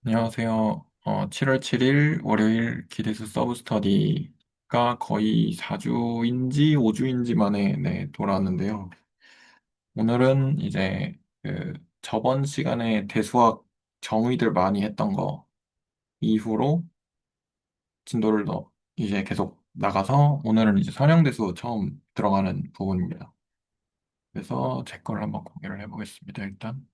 안녕하세요. 7월 7일 월요일 기대수 서브 스터디가 거의 4주인지 5주인지 만에 돌아왔는데요. 오늘은 이제 그 저번 시간에 대수학 정의들 많이 했던 거 이후로 진도를 더 이제 계속 나가서 오늘은 이제 선형대수 처음 들어가는 부분입니다. 그래서 제 걸 한번 공개를 해보겠습니다. 일단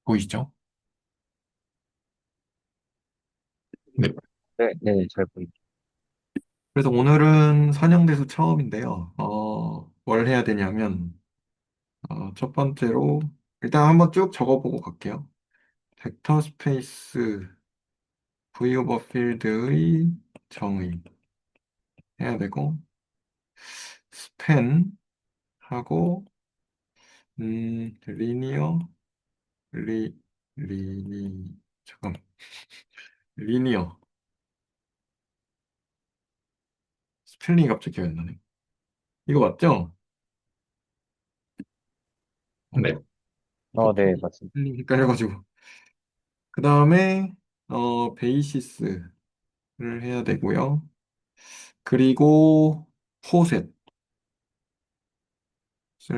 보이시죠? 네. 네, 네, 잘 보입니다. 그래서 오늘은 선형대수 처음인데요. 뭘 해야 되냐면, 첫 번째로, 일단 한번 쭉 적어보고 갈게요. 벡터 스페이스 V 오버 필드의 정의 해야 되고, 스팬 하고, 리니어, 리, 잠깐, 리니어. 스펠링이 갑자기 기억이 안 나네. 이거 맞죠? 네. 네, 갑자기 맞습니다. 스펠링 헷갈려가지고. 그 다음에, 베이시스를 해야 되고요. 그리고 포셋을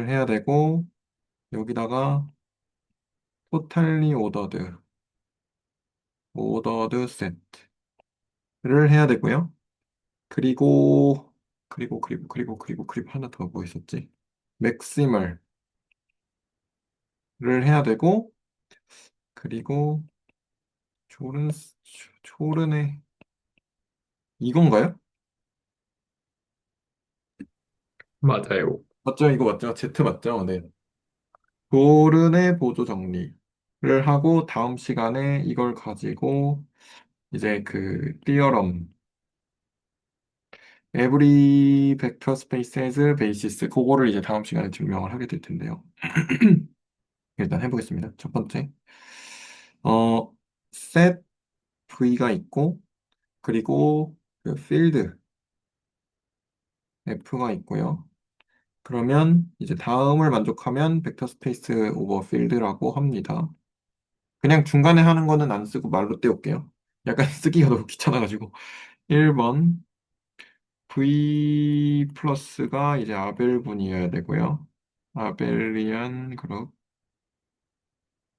해야 되고 여기다가 토탈리 오더드 셋을 해야 되고요. 그리고 하나 더 뭐 있었지? 맥시멀을 해야 되고 그리고 조른 조른의 이건가요? 맞아요. 맞죠? 이거 맞죠? Z 맞죠? 네. 조른의 보조 정리를 하고 다음 시간에 이걸 가지고 이제 그 띠어럼 Every vector space has a basis. 그거를 이제 다음 시간에 증명을 하게 될 텐데요. 일단 해보겠습니다. 첫 번째. 어, set V가 있고, 그리고 그 field F가 있고요. 그러면 이제 다음을 만족하면 벡터 스페이스 오버 필드라고 합니다. 그냥 중간에 하는 거는 안 쓰고 말로 떼올게요. 약간 쓰기가 너무 귀찮아가지고. 1번 V 플러스가 이제 아벨분이어야 되고요. 아벨리안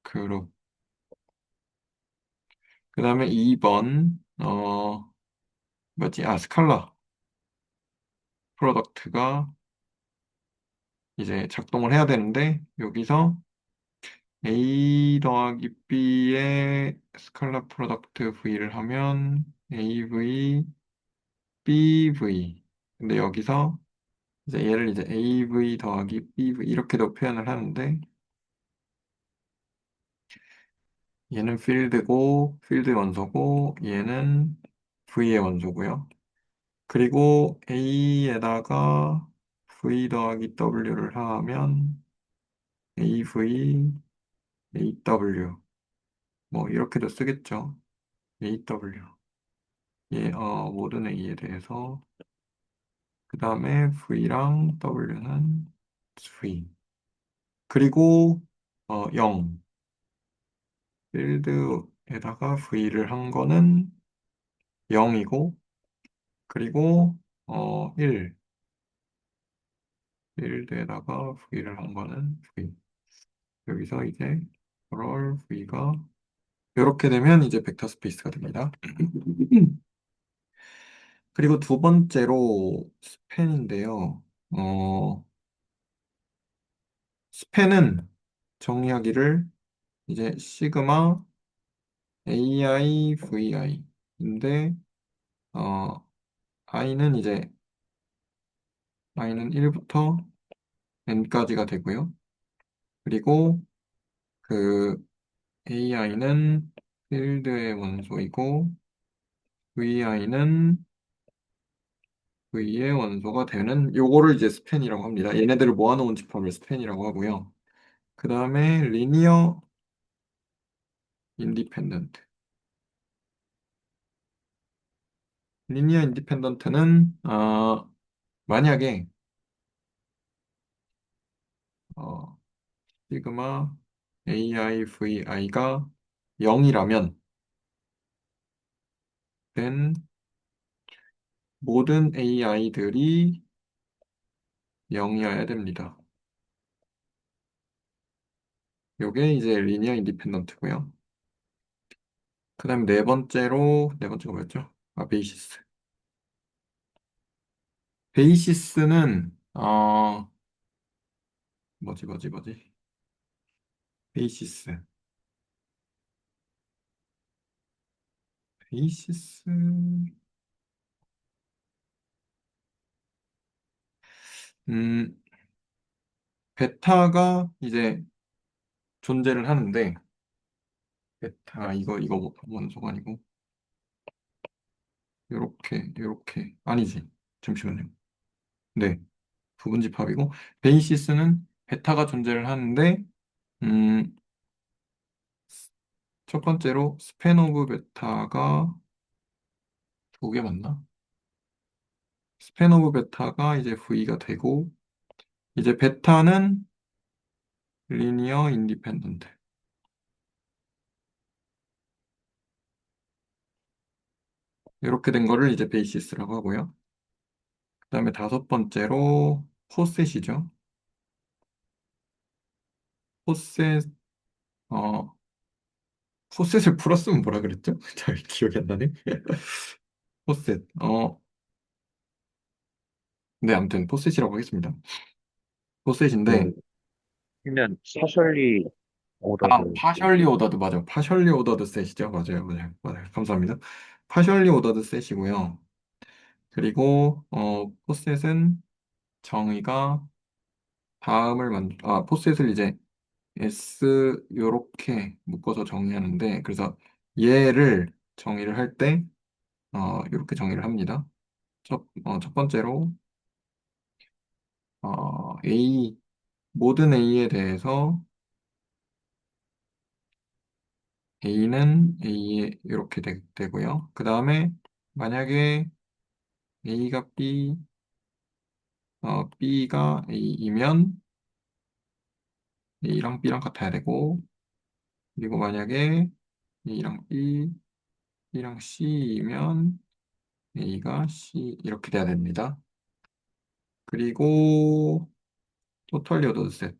그룹. 그 다음에 2번, 뭐지? 스칼라 프로덕트가 이제 작동을 해야 되는데, 여기서 A 더하기 B의 스칼라 프로덕트 V를 하면 AV, BV. 근데 여기서 이제 얘를 이제 AV 더하기 BV 이렇게도 표현을 하는데, 얘는 필드고, 필드 원소고, 얘는 V의 원소고요. 그리고 A에다가 V 더하기 W를 하면 AV, AW 뭐 이렇게도 쓰겠죠. AW 모든 A에 대해서 그 다음에 V랑 W는 V 그리고 0 필드에다가 V를 한 거는 0이고 그리고 1 필드에다가 V를 한 거는 V 여기서 이제 그럴 V가 이렇게 되면 이제 벡터 스페이스가 됩니다. 그리고 두 번째로 스팬인데요. 스팬은 정의하기를 이제 시그마 AI, VI인데 어, i는 1부터 n까지가 되고요. 그리고 그 AI는 필드의 원소이고 VI는 V의 원소가 되는 요거를 이제 스팬이라고 합니다. 얘네들을 모아놓은 집합을 스팬이라고 하고요. 그 다음에 리니어 인디펜던트. 리니어 인디펜던트는 만약에 어, 시그마 AIVI가 0이라면 then 모든 AI들이 0이어야 됩니다. 요게 이제 리니어 인디펜던트고요. 그 다음에 네 번째가 뭐였죠? 아, 베이시스. 베이시스는, 뭐지. 베이시스. 베이시스, 음, 베타가 이제 존재를 하는데, 베타, 이거 원소가 아니고, 요렇게. 아니지. 잠시만요. 네. 부분집합이고, 베이시스는 베타가 존재를 하는데, 음, 첫 번째로 스팬 오브 베타가 두 개 맞나? 스팬 오브 베타가 이제 V가 되고, 이제 베타는 리니어 인디펜던트. 이렇게 된 거를 이제 베이시스라고 하고요. 그 다음에 다섯 번째로 포셋이죠. 포셋, 어, 포셋을 풀었으면 뭐라 그랬죠? 잘 기억이 안 나네. 포셋, 네, 아무튼 포셋이라고 하겠습니다. 포셋인데, 그, 일면 스페셜리 아, 오더드 파셜리 오더드, 맞아. 파셜리 오더드 셋이죠. 맞아요. 감사합니다. 파셜리 오더드 셋이고요. 그리고, 포셋은 정의가 포셋을 이제 S 요렇게 묶어서 정의하는데, 그래서 얘를 정의를 할 때, 요렇게 정의를 합니다. 첫 번째로, A, 모든 A에 대해서 A는 A에 이렇게 되고요. 그 다음에 만약에 A가 B, B가 A이면 A랑 B랑 같아야 되고, 그리고 만약에 A랑 B, B랑 C이면 A가 C 이렇게 돼야 됩니다. 그리고 토탈리 오더드 셋.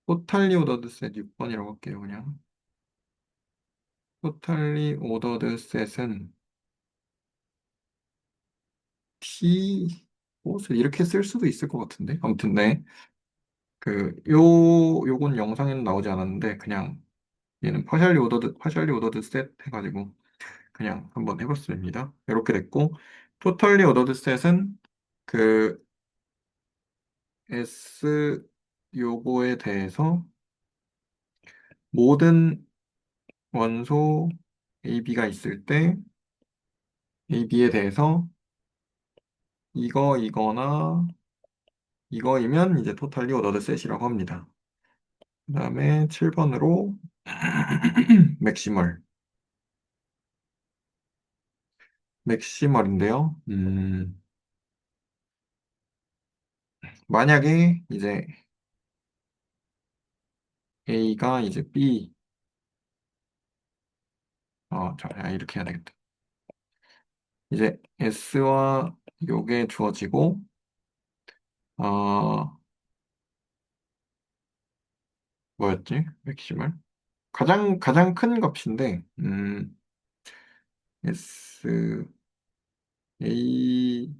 토탈리 오더드 셋 6번이라고 할게요, 그냥. 토탈리 오더드 셋은 T 옷을 이렇게 쓸 수도 있을 것 같은데. 아무튼 네. 요건 영상에는 나오지 않았는데 그냥 얘는 파셜리 오더드 셋 해가지고 그냥 한번 해봤습니다. 이렇게 됐고 토탈리 오더드 셋은 그 S 요거에 대해서 모든 원소 AB가 있을 때 AB에 대해서 이거나 이거이면 이제 토탈리 오더드 셋이라고 합니다. 그 다음에 7번으로 맥시멀. 맥시멀인데요. 만약에 이제 A가 이제 B, 이렇게 해야 되겠다. 이제 S와 요게 주어지고, 어, 뭐였지? 맥시멀? 가장 큰 값인데, S, A,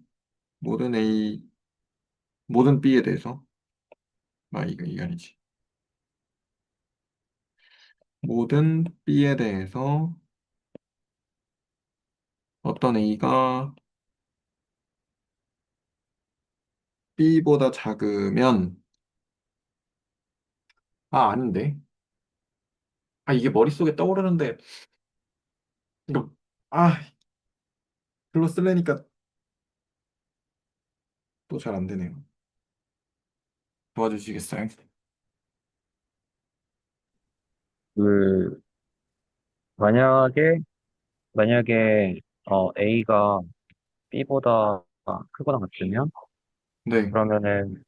모든 A, 모든 B에 대해서, 이게 아니지. 모든 B에 대해서 어떤 A가 B보다 작으면, 아닌데. 이게 머릿속에 떠오르는데, 이거, 아, 글로 쓰려니까 또 잘 안 되네요. 도와주시겠어요? 그, 만약에, 만약에, A가 B보다 크거나 같으면, 네. 그러면은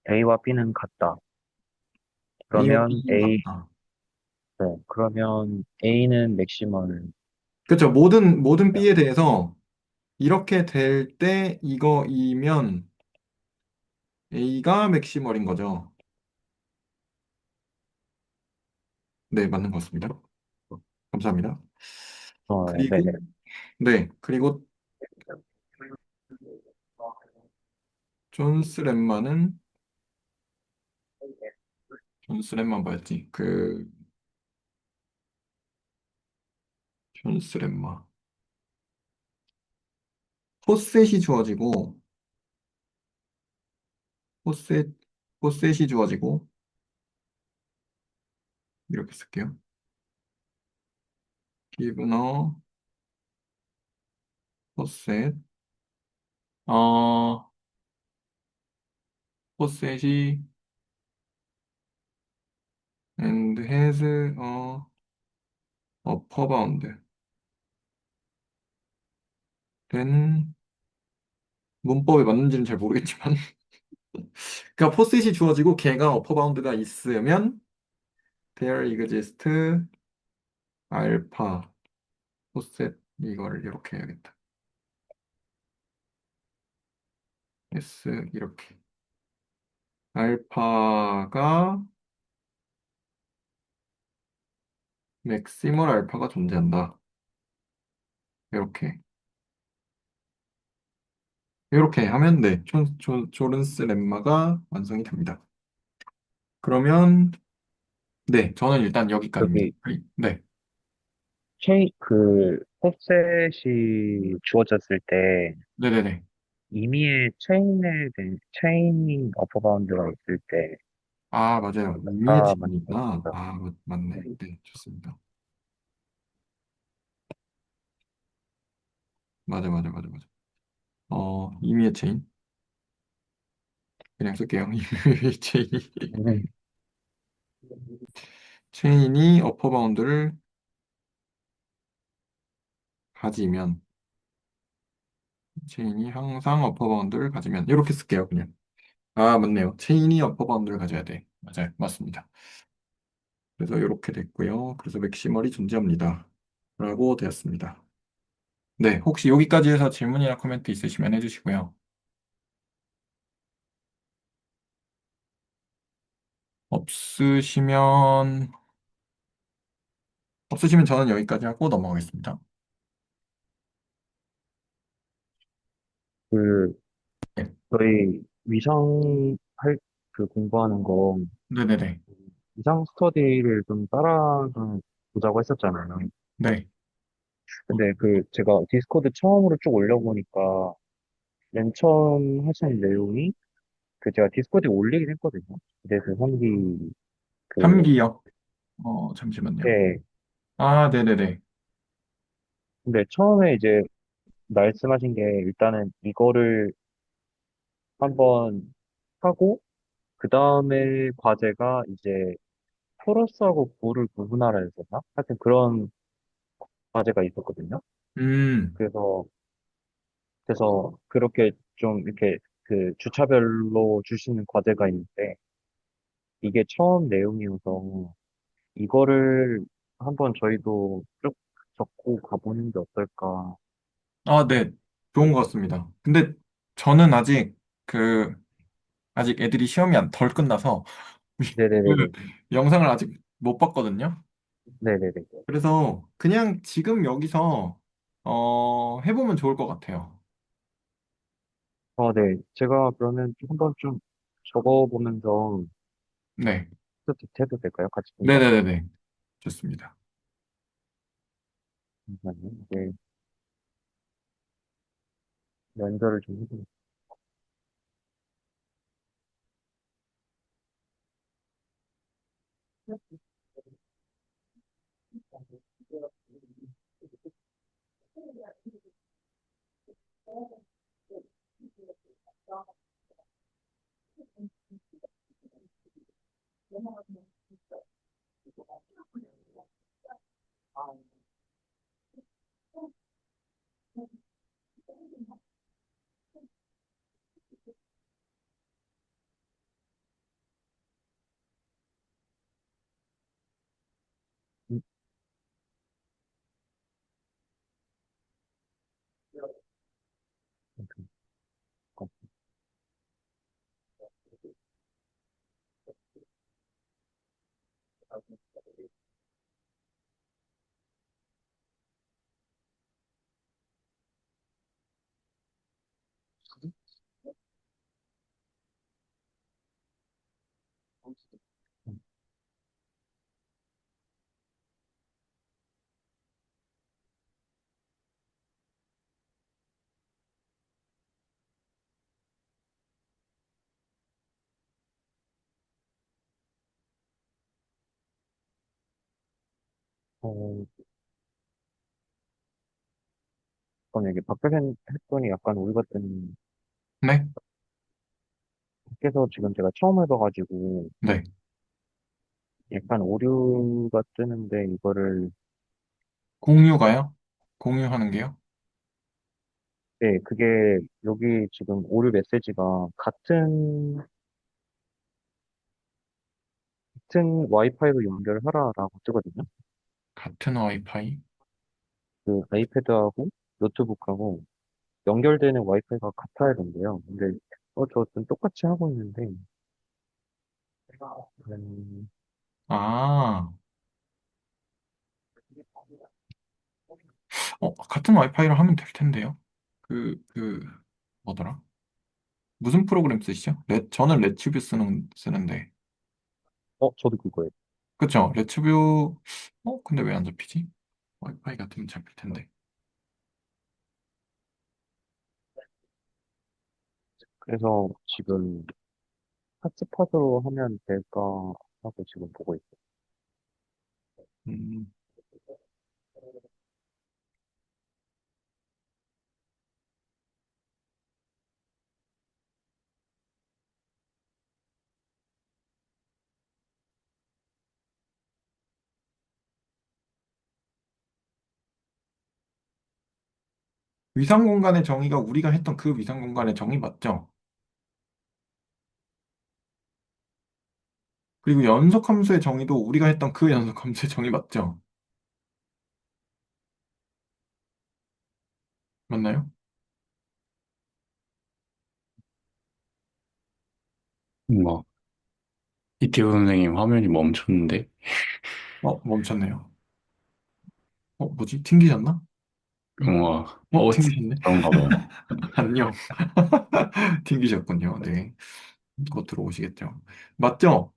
A와 B는 같다. A와 그러면 B는 A, 같다. 네, 그러면 A는 맥시멀. 그렇죠. 모든 B에 대해서 이렇게 될 때 이거이면 A가 맥시멀인 거죠. 네, 맞는 것 같습니다. 감사합니다. 네네. 그리고, 네, 그리고 존스 lem마는, 존스 lem마 뭐였지? 존스 lem마. 포셋이 주어지고, 포셋, 포셋이 주어지고, 이렇게 쓸게요. given a 포셋, 어, 포셋이 and has a upper bound. 된 문법에 맞는지는 잘 모르겠지만, 그러니까 포셋이 주어지고 걔가 어퍼 바운드가 있으면 there exists 알파 포셋 이거를 이렇게 해야겠다. S 이렇게 알파가 맥시멀 알파가 존재한다. 이렇게 이렇게 하면 네, 조른스 렘마가 완성이 됩니다. 그러면 네, 저는 일단 여기까지입니다. 여기 네, 포셋이 주어졌을 때 네네네. 임의의 체인 어퍼 바운드가 있을 때 아, 맞아요. 의미의 가 맞는 것 책이니까 같습니다. 아, 맞네. 네, 좋습니다. 맞아, 맞아, 맞아, 맞아. 이미의 체인. 그냥 쓸게요. 이미의 체인이. 네. 체인이 어퍼 바운드를 가지면, 체인이 항상 어퍼 바운드를 가지면, 이렇게 쓸게요, 그냥. 아, 맞네요. 체인이 어퍼 바운드를 가져야 돼. 맞아요. 맞습니다. 그래서 이렇게 됐고요. 그래서 맥시멀이 존재합니다. 라고 되었습니다. 네, 혹시 여기까지 해서 질문이나 코멘트 있으시면 해주시고요. 없으시면, 없으시면 저는 여기까지 하고 넘어가겠습니다. 그 네, 저희 위상 할 그 공부하는 거 네네네. 위상 스터디를 좀 따라가 보자고 했었잖아요. 네. 근데 제가 디스코드 처음으로 쭉 올려보니까 맨 처음 하신 내용이 제가 디스코드에 올리긴 했거든요. 그래서 현기 그 3기요. 잠시만요. 때 아, 네네네. 근데 처음에 이제 말씀하신 게 일단은 이거를 한번 하고 그 다음에 과제가 이제 토러스하고 볼을 구분하라 했었나? 하여튼 그런 과제가 있었거든요. 음, 그래서 그렇게 좀 이렇게 주차별로 주시는 과제가 있는데 이게 처음 내용이어서 이거를 한번 저희도 쭉 적고 가보는 게 어떨까. 아, 네. 좋은 것 같습니다. 근데 저는 그, 아직 애들이 시험이 덜 끝나서 네네네네. 그 영상을 아직 못 봤거든요. 네네네. 그래서 그냥 지금 여기서, 해보면 좋을 것 같아요. 네. 제가 그러면 한번 좀 적어보면서 네. 해도 될까요? 같이 본다. 네네네네. 좋습니다. 잠시만요. 이제 연결을 좀 해보겠습니다. 어, 그럼 여기 밖에서 했더니 약간 오류가 뜨는, 네? 밖에서 지금 제가 처음 해봐가지고 네. 약간 오류가 뜨는데 이거를, 공유가요? 공유하는 게요? 네, 그게 여기 지금 오류 메시지가 같은 와이파이로 연결하라라고 뜨거든요. 같은 와이파이? 그 아이패드하고 노트북하고 연결되는 와이파이가 같아야 된대요. 근데 저좀 똑같이 하고 있는데 음, 아, 같은 와이파이로 하면 될 텐데요. 그, 뭐더라? 무슨 프로그램 쓰시죠? 저는 레츠뷰 쓰는데. 저도 그거예요. 그쵸? 레츠뷰, 근데 왜 안 잡히지? 와이파이 같으면 잡힐 텐데. 그래서 지금 핫스팟으로 하면 될까 하고 지금 보고 있어요. 음, 위상 공간의 정의가 우리가 했던 그 위상 공간의 정의 맞죠? 그리고 연속 함수의 정의도 우리가 했던 그 연속 함수의 정의 맞죠? 맞나요? 뭐, 이태우 선생님 화면이 멈췄는데, 멈췄네요. 뭐지? 튕기셨나? 뭐, 튕기셨네? 그런가 봐요. 안녕. 튕기셨군요. 네. 곧 들어오시겠죠. 맞죠?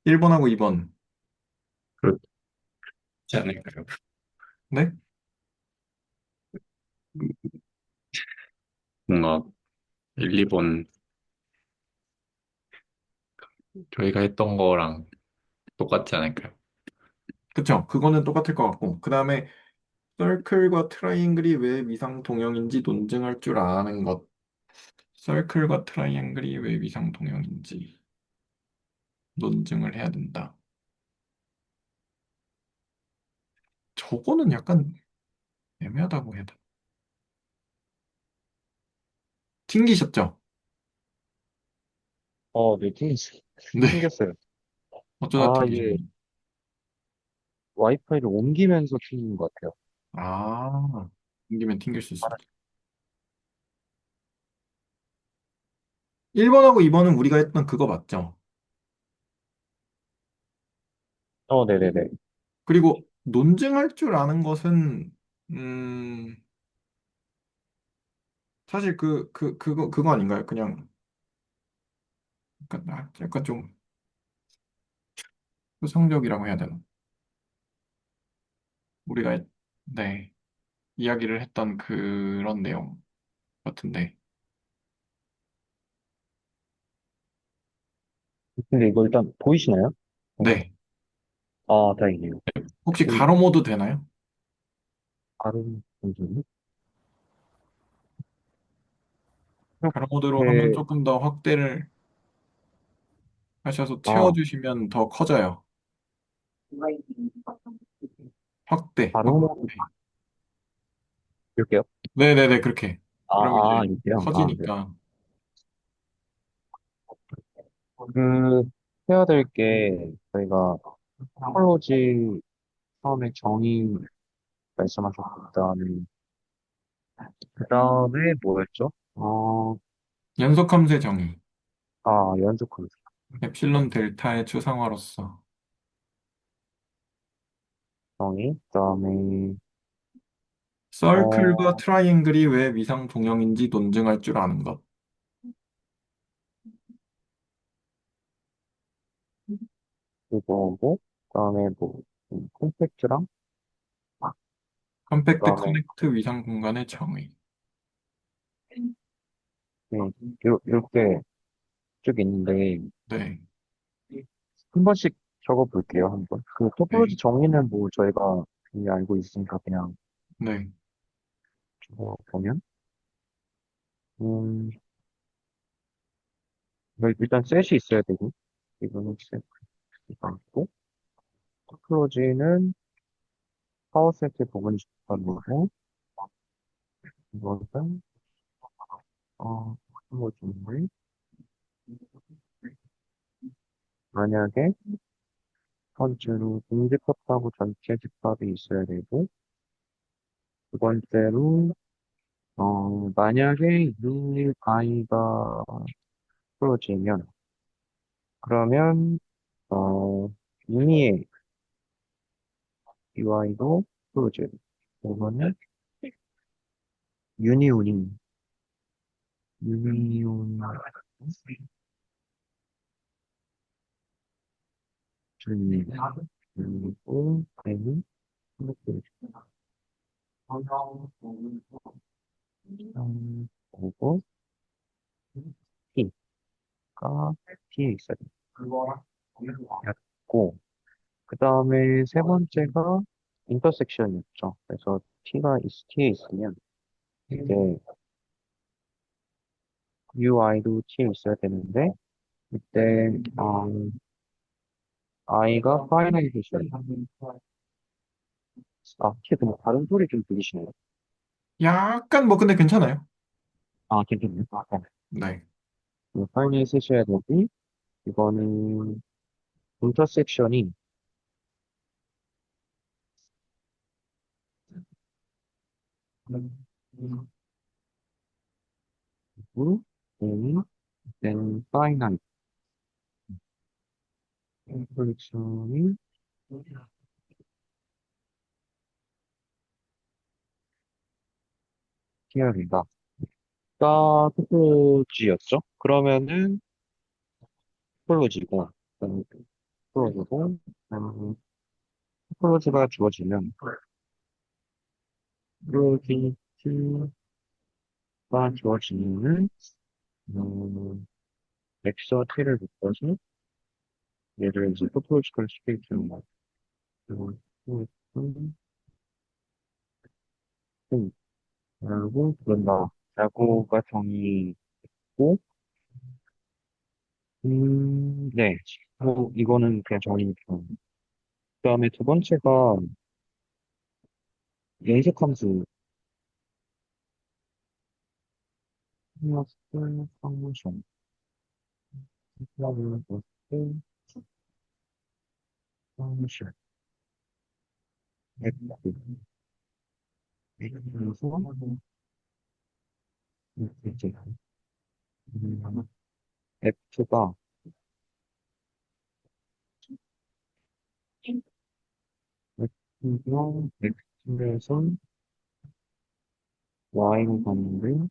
1번하고 2번. 그렇지 않을까요? 네? 뭔가, 1, 2번 저희가 했던 거랑 똑같지 않을까요? 그쵸? 그거는 똑같을 것 같고. 그 다음에 서클과 트라이앵글이 왜 위상 동형인지 논증할 줄 아는 것. 서클과 트라이앵글이 왜 위상 동형인지 논증을 해야 된다. 저거는 약간 애매하다고 해야 되나? 튕기셨죠? 네, 네. 튕겼어요. 어쩌다 아, 이게 튕기셨나요? 와이파이를 옮기면서 튕긴 것 같아요. 아, 튕기면 튕길 수 있습니다. 1번하고 2번은 우리가 했던 그거 맞죠? 네네네. 그리고 논증할 줄 아는 것은, 음, 사실 그거 아닌가요? 그냥, 약간 좀 수성적이라고 해야 되나? 우리가, 네, 이야기를 했던 그런 내용 같은데. 근데 이거 일단 보이시나요? 네. 다행이네요. 혹시 이 가로 모드 되나요? 발음 잠시만요. 가로 모드로 하면 이렇게 조금 더 확대를 하셔서 아 채워주시면 더 커져요. 확대, 발음 확대. 이렇게요? 네네네, 그렇게. 그러면 이제 이렇게요. 네. 커지니까. 그 해야 될 게 저희가 타로지 처음에 정의 말씀하셨고 그다음에 뭐였죠? 연속 함수의 정의. 연속 검사 엡실론 델타의 추상화로서 정의 그다음에 서클과 어 트라이앵글이 왜 위상 동형인지 논증할 줄 아는 것. 그거고 그다음에 콤팩트랑 컴팩트 그다음에 커넥트 위상 공간의 정의. 네, 이렇게 쭉 있는데 네, 한 번씩 적어 볼게요, 한번. 그 토폴로지 네, 정의는 뭐 저희가 이미 알고 있으니까 그냥 네. 보면, 음, 일단 셋이 있어야 되고, 이거는 셋이 있고, 토플로지는 파워 세트 부분이 좋다는 거고, 이거는, 토플로지인데, 만약에 번째로 공집합하고 전체 집합이 있어야 되고, 두 번째로, 만약에 UI가 풀어지면, 그러면, 어, 유니의 UI도 풀어져요. 이거는 유니온이, 유니온, 주니, 그리고, N이, 이렇게, 오고, T가 T에 있어요. 고, 그 다음에 세 번째가 인터섹션이었죠. 그래서 T에 있으면 이제 UI도 T에 있어야 되는데 이때 I가 파이널이션. T 뭐 다른 소리 좀 들리시나요? 약간 뭐 근데 괜찮아요. 괜찮네요. 네. 파이널 쓰셔야 되고 이거는 인터섹션이 U, A, then 파이널 인터섹션이 T입니다. 가 토포지였죠? 그러면은 토폴로지고, 토폴로지고, 토폴로지가 주어지면, 토폴로지가 주어지면은, 음, 엑서 t를 묶어서, 얘를 이제 토폴로지컬 스페이스로 라고 부른다. 라고가 정의고, 네. 이거는 그냥 정의니까. 그 다음에 두 번째가 연속함수, 플러스 펑션. 플러스 펑션. F. 그래서, 이제, F가, F가 X에서 Y로 갔는데,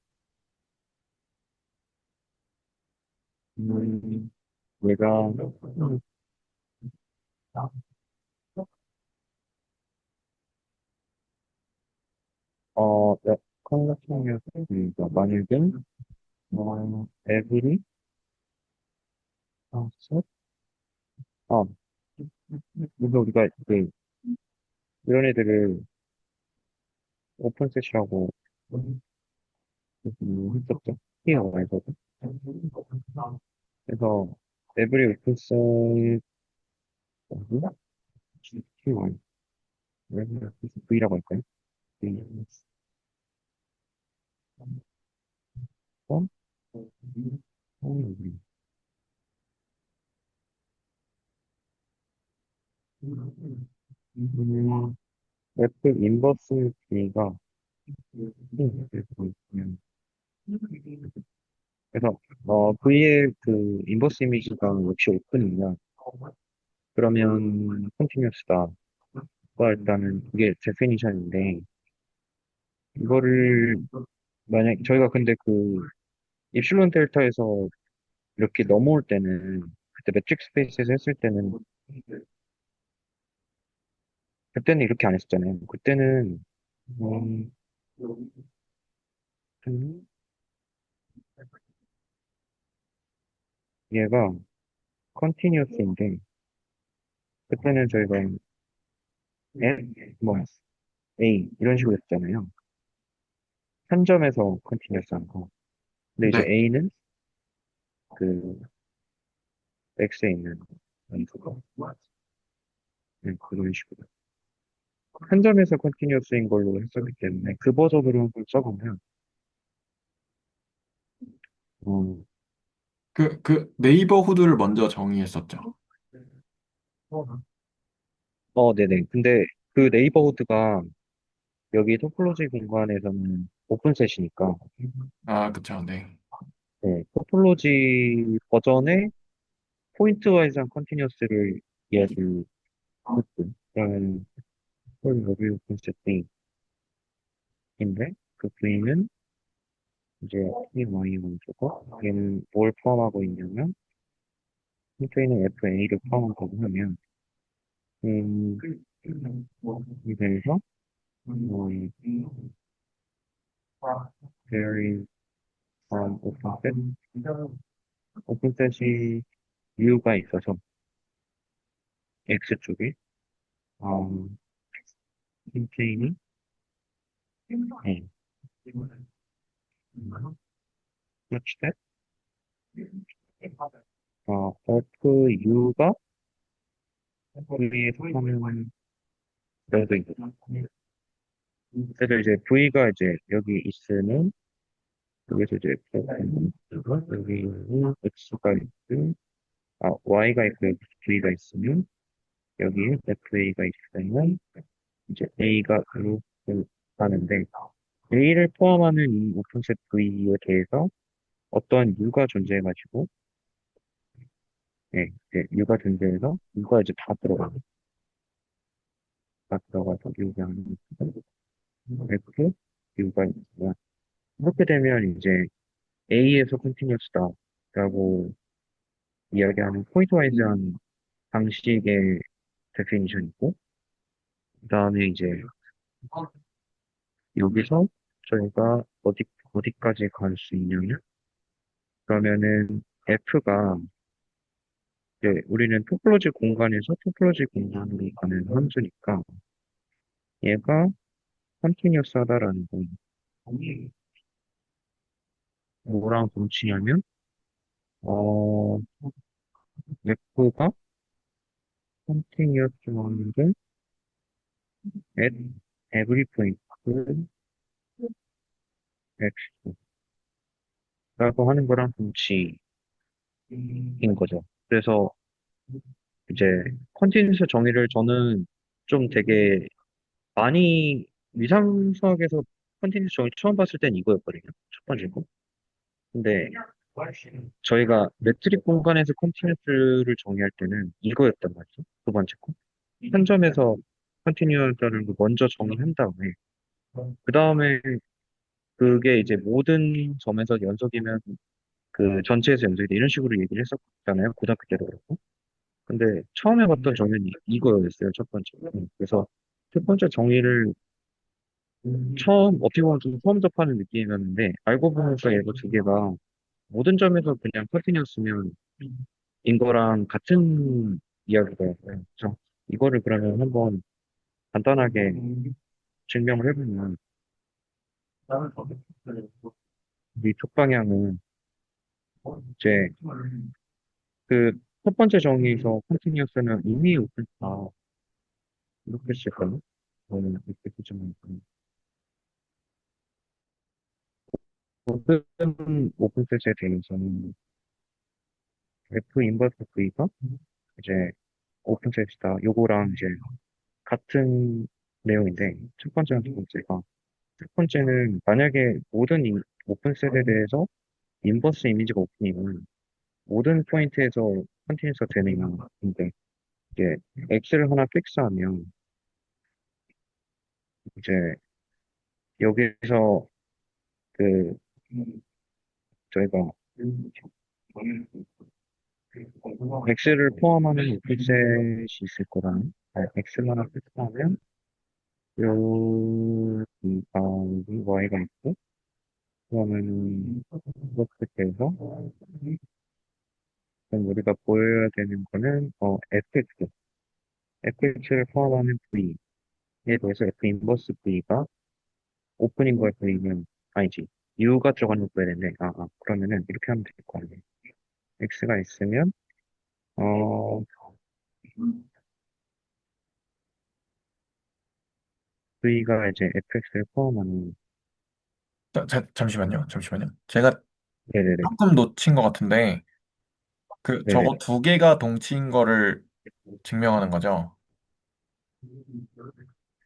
얘가, 네, 컨덕팅에서, 그러니까 만약에, every, set, 아, 그래서 우리가 그, 이런 애들을 오픈셋이라고 했었죠. T어에서도. 그래서, every 오픈셋, T1, V라고 할까요? V, 어? F 인버스 B가 그래서 V의 그 인버스 이미지가 역시 오픈이면 그러면 컨티뉴스다. 일단은 그게 데피니션인데 이거를 만약 저희가 근데 그 입실론 델타에서 이렇게 넘어올 때는 그때 매트릭 스페이스에서 했을 때는 그때는 이렇게 안 했었잖아요. 그때는 음, 얘가 컨티뉴스인데 그때는 저희가 뭐, A, 이런 식으로 했잖아요. 한 점에서 컨티뉴스 한 거. 근데 이제 네. A는 그 X에 있는 함수고, 그런 식으로. 한 점에서 컨티뉴스인 걸로 했었기 때문에 그 버전으로 한번 써보면, 어, 그 네이버후드를 먼저 정의했었죠. 네네. 근데 그 네이버후드가 여기 토폴로지 공간에서는 오픈셋이니까, 아, 그쵸. 네. 네, 토폴로지 버전의 포인트 와이즈한 컨티뉴스를 이야기했고, 그러면 홀 여기 오픈셋 V인데, 그 V는 이제 P, Y 원소고, 얘는 뭘 포함하고 있냐면, V는 FA를 포함한다고 하면, 음, 그래서, very 오픈셋이 U가 있어서, X쪽에, 음, 컨테이닝, 네, such that, U가 V에 속하면, 그래도 이제, 그래서 이제 V가 이제 여기 있으면, 여기서 이제 여기는 X가 있고, Y가 있고, 여기 V가 있으면, 여기에 FA가 있으면, 이제 A가 이렇게 가는데, A를 포함하는 이 오픈셋 V에 대해서 어떠한 U가 존재해가지고, 네, 이제 U가 존재해서, U가 이제 다 들어가서 U가 하는 F, U가 있으면, 이렇게 되면 이제 A에서 컨티뉴스다 라고 이야기하는 포인트와이즈한 방식의 데피니션이고, 그 다음에 이제 여기서 저희가 어디까지 갈 수 있냐면, 그러면은 F가 이제 우리는 토폴로지 공간에서 토폴로지 공간으로 가는 함수니까 얘가 컨티뉴스 하다라는 건 뭐랑 동치냐면, 어, F가 컨티뉴스 하는데 at every point X라고 하는 거랑 동치인 거죠. 그래서 이제 컨티뉴스 정의를 저는 좀 되게 많이 위상수학에서 컨티뉴스 정의 처음 봤을 땐 이거였거든요. 첫 번째 거. 근데 저희가 매트릭 공간에서 컨티뉴스를 정의할 때는 이거였단 말이죠. 두 번째 거. 한 점에서 컨티뉴스를 먼저 정의한 다음에 그 다음에 그게 이제 모든 점에서 연속이면 그 전체에서 연속이다 이런 식으로 얘기를 했었잖아요. 고등학교 때도 그렇고. 근데 처음에 봤던 정의는 이거였어요. 첫 번째. 그래서 첫 번째 정의를 어떻게 보면 좀 처음 접하는 느낌이었는데, 알고 보니까 이거 두 개가 모든 점에서 그냥 컨티뉴었으면 인 거랑 같은 이야기더라고요. 그래서 이거를 그러면 한번 간단하게 증명을 해보면, 이쪽 방향은 이제 그 첫 번째 정의에서 컨티뉴어스는 이미 오픈다. 이렇게 쓸까요? 저는 이렇게 쓰지만, 모든 오픈셋에 대해서는 F 인버스 V가 이제 오픈셋이다. 요거랑 이제 같은 내용인데, 첫 번째랑 두 번째가, 첫 번째는 만약에 모든 오픈셋에 대해서 인버스 이미지가 오픈이면 모든 포인트에서 컨티뉴스가 되느냐. 근데 이제 X를 하나 픽스하면 이제 여기서 그 저희가 X를 포함하는 오픈셋이 있을 거라는 X를 하나 픽스하면 여기 Y가 있고 그러면은 이렇게 돼서 그럼 우리가 보여야 되는 거는 fx를 포함하는 v. 대해서 F 인버스 V가 오픈인 거에 V는 아니지. U가 들어가는 거야 되는데, 그러면은 이렇게 하면 될 거 아니에요. X가 있으면, 어, V가 이제 fx를 포함하는, 잠시만요. 잠시만요. 제가 네네네. 조금 놓친 것 같은데, 네네네. 저거 두 개가 동치인 거를 증명하는 거죠?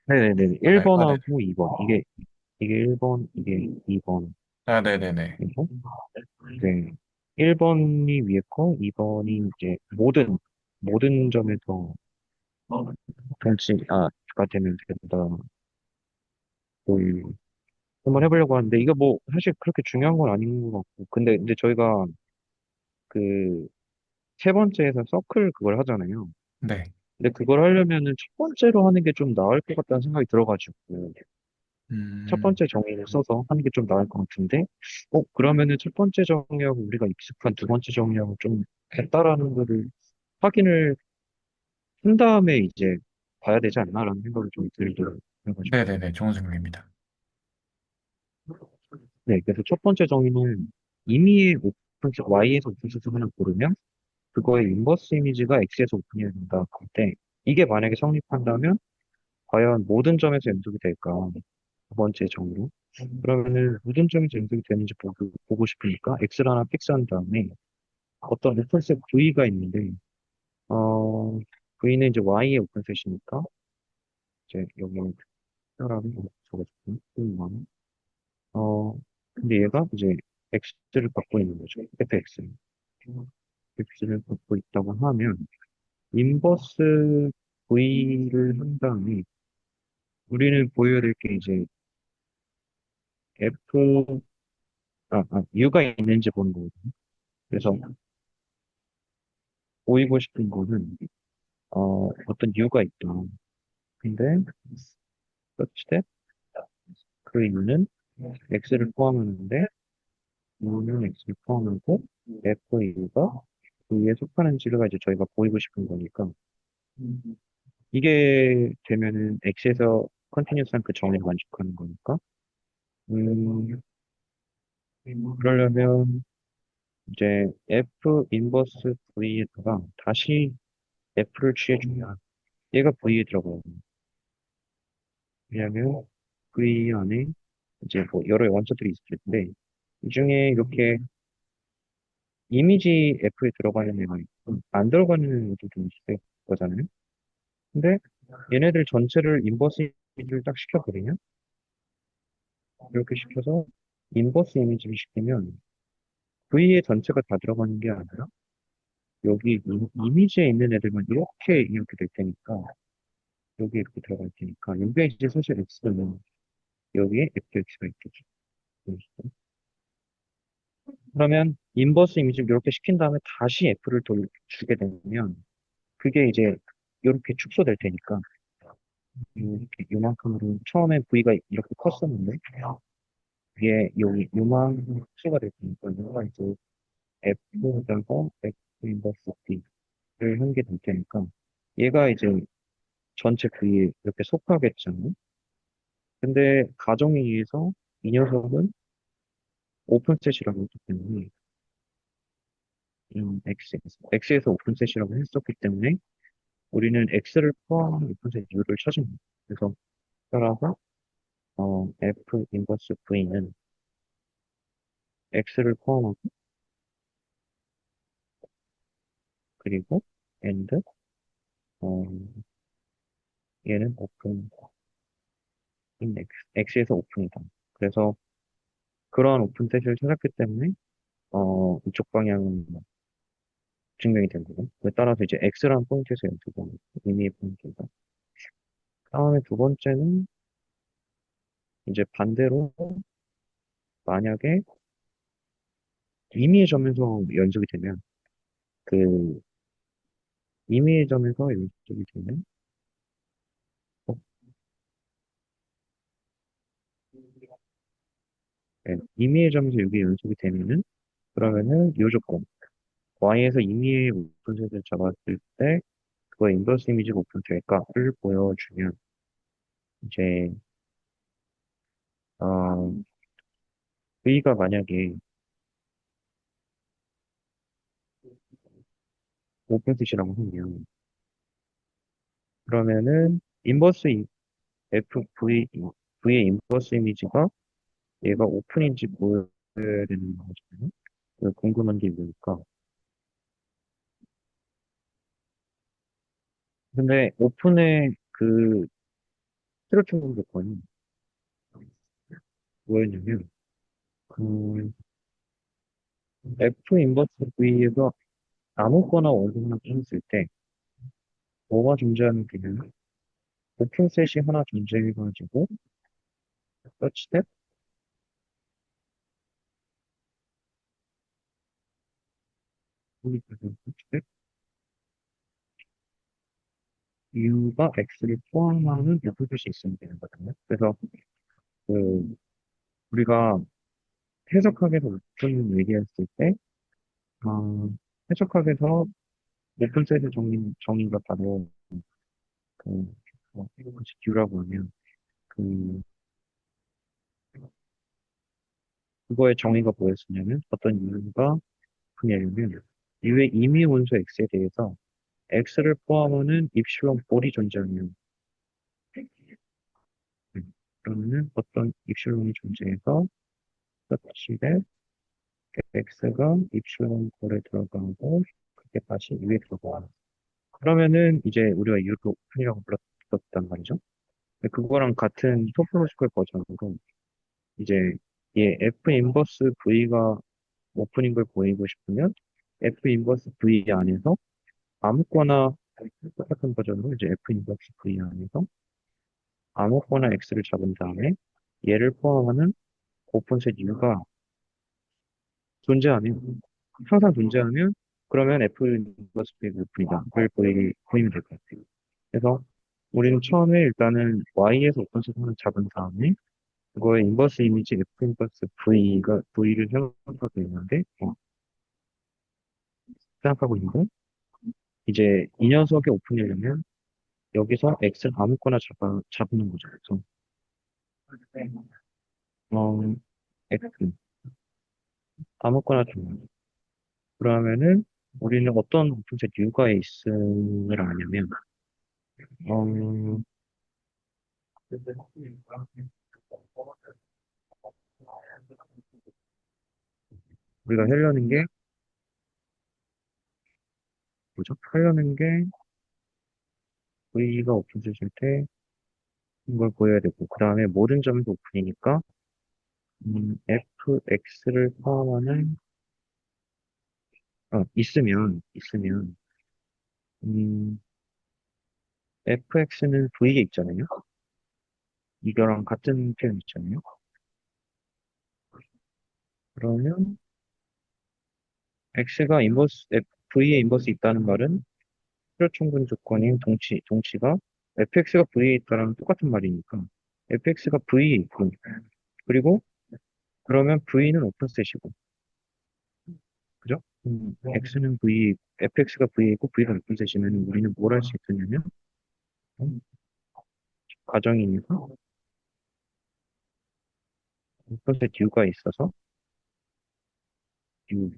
네네네. 아, 네. 1번하고 2번. 이게 1번, 이게 2번. 아, 네네네. 그리고, 네. 1번이 위에 거, 2번이 이제 모든 점에서 가 되면 된다. 그, 한번 해보려고 하는데, 이거 뭐, 사실 그렇게 중요한 건 아닌 것 같고. 근데 이제 저희가 그, 세 번째에서 서클 그걸 하잖아요. 네. 근데 그걸 하려면은 첫 번째로 하는 게 좀 나을 것 같다는 생각이 들어가지고, 첫 음, 번째 정의를 써서 하는 게 좀 나을 것 같은데, 그러면은 첫 번째 정의하고 우리가 익숙한 두 번째 정의하고 좀 같다라는 거를 확인을 한 다음에 이제 봐야 되지 않나라는 생각이 좀 들더라고요. 그래가지고. 네네네. 좋은 생각입니다. 네, 그래서 첫 번째 정의는 임의의 오픈셋, Y에서 오픈셋을 하나 고르면 그거의 인버스 이미지가 X에서 오픈해야 된다. 그때 이게 만약에 성립한다면 과연 모든 점에서 연속이 될까? 두 번째 정의로. 그러면은 모든 점에서 연속이 되는지 보고 싶으니까 X를 하나 픽스한 다음에 어떤 오픈셋 V가 있는데, 어, V는 이제 Y의 오픈셋이니까 이제 여기 특별하게 적어줄게요. 근데 얘가 이제 X를 갖고 있는 거죠. fx. X를 갖고 있다고 하면, 인버스 V를 한 다음에, 우리는 보여야 될 게 이제 F, U가 있는지 보는 거거든요. 그래서 보이고 싶은 거는, 어떤 U가 있다. 근데, such that 그 U는 X를 포함하는데, U는 X를 포함하고, FU가 V에 속하는지가 이제 저희가 보이고 싶은 거니까, 이게 되면은 X에서 컨티뉴스한 그 정의를 만족하는 거니까. 음, 그러려면 이제 F 인버스 V에다가 다시 F를 취해주면 얘가 V에 들어가요. 왜냐면 V 안에 이제 뭐 여러 원소들이 있을 텐데 이 중에 이렇게 이미지 F에 들어가는 애가 있고 안 들어가는 애도 좀 있을 거잖아요. 근데 얘네들 전체를 인버스 이미지를 딱 시켜버리면 이렇게 시켜서 인버스 이미지를 시키면 V의 전체가 다 들어가는 게 아니라 여기 이미지에 있는 애들만 이렇게 될 테니까 여기 이렇게 들어갈 테니까 여기에 이제 사실 X는 여기에 FX가 있겠죠. 그러면 인버스 이미지를 이렇게 시킨 다음에 다시 F를 주게 되면 그게 이제 이렇게 축소될 테니까 이렇게 요만큼으로 처음에 V가 이렇게 컸었는데 이게 여기 요만큼 축소가 될 테니까 얘가 이제 F에다가 F 인버스 D를 한 게 될 테니까 얘가 이제 전체 V에 이렇게 속하겠잖아요. 근데 가정에 의해서 이 녀석은 오픈셋이라고 했기 때문에 X에서 오픈셋이라고 했었기 때문에 우리는 X를 포함한 오픈셋 U를 찾은 거예요. 그래서 따라서 F 인버스 V는 X를 포함하고 그리고 and 어, 얘는 오픈 인 X에서 오픈이다. 그래서 그러한 오픈셋을 찾았기 때문에 이쪽 방향은 증명이 된 거고 따라서 이제 X라는 포인트에서 연속하는 의미의 포인트가 다음에 두 번째는 이제 반대로 만약에 임의의 점에서 연속이 되면 그 임의의 점에서 연속이 되면 어, 네, 임의의 점에서 여기 연속이 되면은 그러면은 요 조건 y에서 임의의 오픈셋을 잡았을 때 그거 인버스 이미지가 오픈될까를 보여주면 이제, 어, V가 만약에 오픈셋이라고 하면, 그러면은, V의 인버스 이미지가 얘가 오픈인지 보여야 되는 거잖아요. 궁금한 게 이거니까. 근데 오픈의 그 트루킹 조건이 뭐였냐면, 그 F 인버스 V가 아무거나 어디서나 했을 때 뭐가 존재하는 개념은 오픈셋이 하나 존재해가지고 such that such that U가 X를 포함하는 오픈셋이 있으면 되는 거거든요. 그래서 그 우리가 해석학에서 오픈 얘기했을 때 해석학에서 오픈셋의 정의가 바로 그 혹시 U라고 하면 그 그거의 정의가 뭐였었냐면 어떤 이유가 그냐면 U의 임의 원소 X에 대해서 X를 포함하는 입실론 볼이 존재하면 그러면은 어떤 입실론이 존재해서 수치에 X가 입실론 볼에 들어가고 그게 다시 위에 들어가. 그러면은 이제 우리가 U를 오픈이라고 불렀단 말이죠. 근데 그거랑 같은 토포로지컬 버전으로 이제 얘 F 인버스 V가 오픈인 걸 보이고 싶으면 F 인버스 V 안에서 아무거나 똑같은 버전으로 이제 F 인버스 V 안에서 아무거나 X를 잡은 다음에 얘를 포함하는 오픈셋 U가 존재하면 항상 존재하면 그러면 F 인버스 V 오픈이다를 보이면 될 것 같아요. 그래서 우리는 처음에 일단은 Y에서 오픈셋 하나 잡은 다음에 그거의 인버스 이미지 F 인버스 V를 생각하고 있는데 생각하고 있는데 이제 이 녀석의 오픈이려면 여기서 X를 아무거나 잡는 거죠. 그래서 어, X 아무거나 잡는 거. 그러면은 우리는 어떤 오픈셋 U가 있음을 아냐면 어, 우리가 하려는 게 뭐죠? 하려는 게 V가 오픈셋일 때 이걸 보여야 되고 그 다음에 모든 점도 오픈이니까 fx를 포함하는 있으면 음, fx는 v에 있잖아요. 이거랑 같은 표현 있잖아요. 그러면 x가 v에 인버스 있다는 말은 필요충분 조건인 동치가 fx가 v에 있다랑 똑같은 말이니까 fx가 v에 있고 그리고 그러면 v는 오픈셋이고 그죠? fx가 v에 있고 v가 오픈셋이면 우리는 뭘 할 수 있겠냐면 음, 가정이니까 오픈셋 u가 있어서 u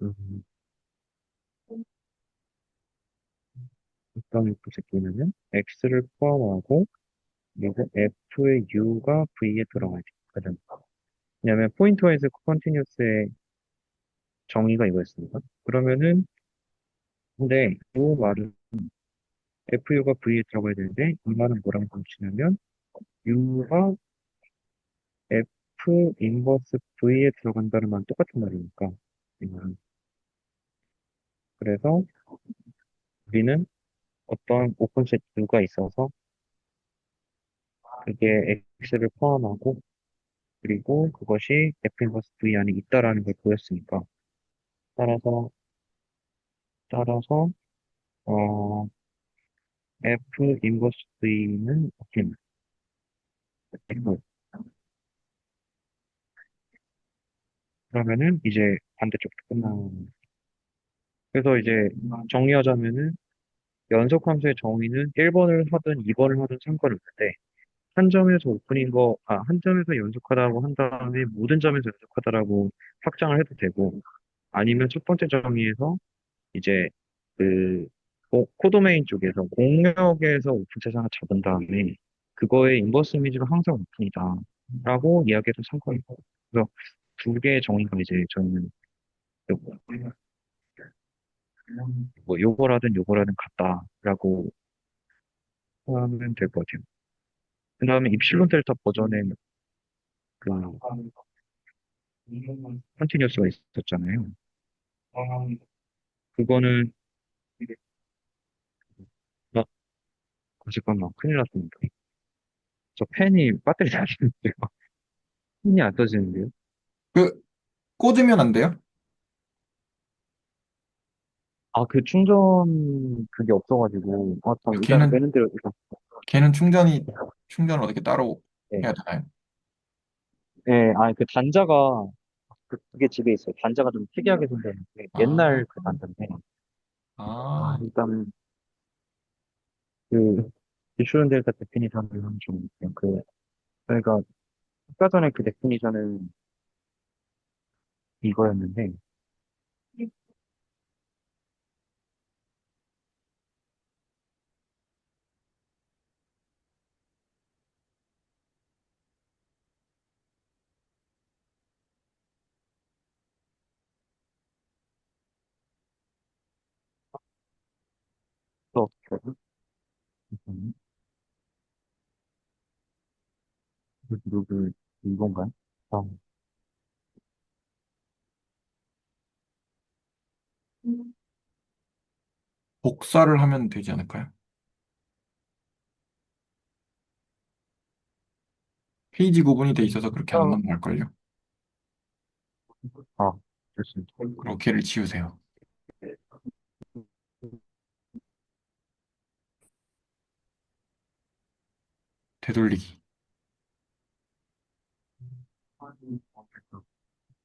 음, 어떤 오픈셋 u냐면 x를 포함하고 그리고 f의 u가 v에 들어가야 되거든. 왜냐면 포인트와이즈 컨티뉴스의 정의가 이거였습니다. 그러면은 근데 이 말은 fu가 v에 들어가야 되는데 이 말은 뭐랑 동치냐면 u가 f 인버스 v에 들어간다는 말은 똑같은 말이니까 이 말은. 그래서 우리는 어떤 오픈셋 u가 있어서 그게 x를 포함하고 그리고 그것이 f 인버스 v 안에 있다라는 걸 보였으니까 따라서 따라서 어 f 인버스 v는 없긴 있고 그러면은 이제 반대쪽도 끝나는 그래서 이제 정리하자면은 연속 함수의 정의는 1번을 하든 2번을 하든 상관없는데, 한 점에서 한 점에서 연속하다고 한 다음에 모든 점에서 연속하다라고 확장을 해도 되고, 아니면 첫 번째 정의에서 이제 그 코도메인 쪽에서 공역에서 오픈 세상을 잡은 다음에 그거의 인버스 이미지가 항상 오픈이다 라고 이야기해도 상관없고, 그래서 두 개의 정의가 이제 저는 요- 뭐 요거라든 같다라고 하면 될 것 같아요. 그 다음에 입실론 델타 버전에 그 컨티뉴어스가 있었잖아요. 그거는 아, 잠깐만, 큰일 났습니다. 저 펜이 배터리 다 됐는데요. 펜이 안 떠지는데요. 그, 꽂으면 안 돼요? 아, 그 충전 그게 없어가지고. 아, 참, 아, 일단은 걔는, 되는 대로 일단. 걔는 충전을 어떻게 따로 네. 해야 되나요? 네, 아, 그 단자가 그게 집에 있어요. 단자가 좀 특이하게 생겼는데 아, 옛날 그 단자인데. 아, 일단 그 기슈론 델타 데피니션은 좀 그냥 저희가 아까 전에 그 데피니션은 이거였는데. 또 잠깐만요. 이건가요? 아, 복사를 하면 되지 않을까요? 페이지 구분이 돼 있어서 그렇게 안 넘어갈걸요? 아, 됐습니다. 그리고 걔를 지우세요. 되돌리기.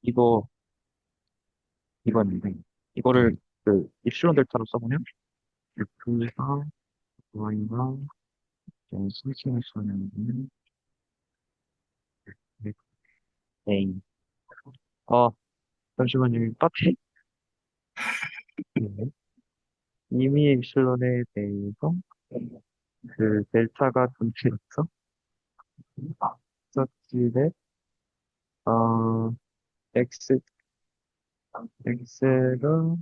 이거 이거였는데 네. 이거를 그 입실론 델타로 써보면 F가 Y가 스위칭해서는 A. 아, 잠시만요. 빠지. 이미 입실론에 대해서 그 델타가 존재해서 서치대 어 x x가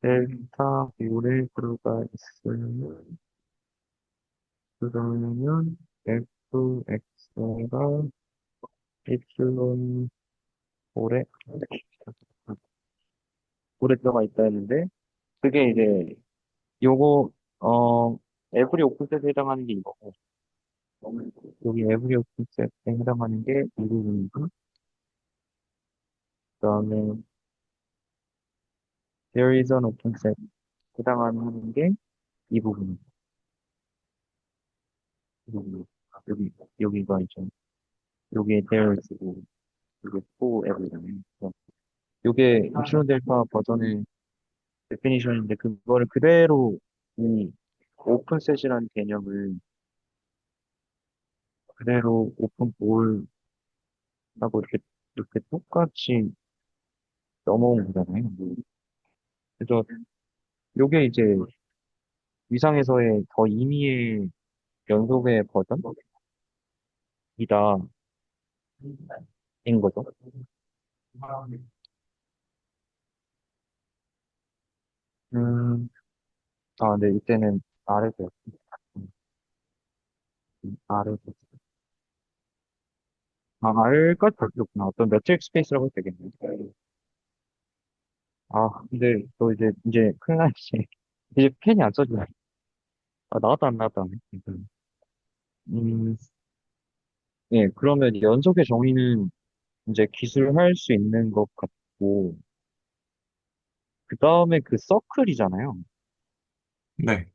델타 5에 들어가 있으면 그러면 fx가 입실론 5에 들어가 있다 했는데 그게 이제 요거 에브리 오픈셋에 해당하는 게 이거고 여기 에브리 오픈셋에 해당하는 게 이 부분이고 그다음에 there is an openset 해당하는 게 이 부분이고 여기 여기 여기가 이제 요게 there is고 이게 for every잖아요. 그래서 요게 입실론 델타 버전의 데피니션인데 그거를 그대로 이 오픈셋이라는 개념을 그대로 오픈 볼하고 이렇게 똑같이 넘어온 거잖아요. 그래서 요게 이제 위상에서의 더 임의의 연속의 버전이다 인 거죠. 음, 네, 이때는 아래죠. 아래죠. R까지 볼 필요 없구나. 어떤 매트릭 스페이스라고 해도 되겠네. 근데 또 이제 큰일 나지. 이제 펜이 안 써지네. 나왔다 안 나왔다. 안 해. 음, 예, 그러면 연속의 정의는 이제 기술할 수 있는 것 같고, 그 다음에 그 서클이잖아요. 네.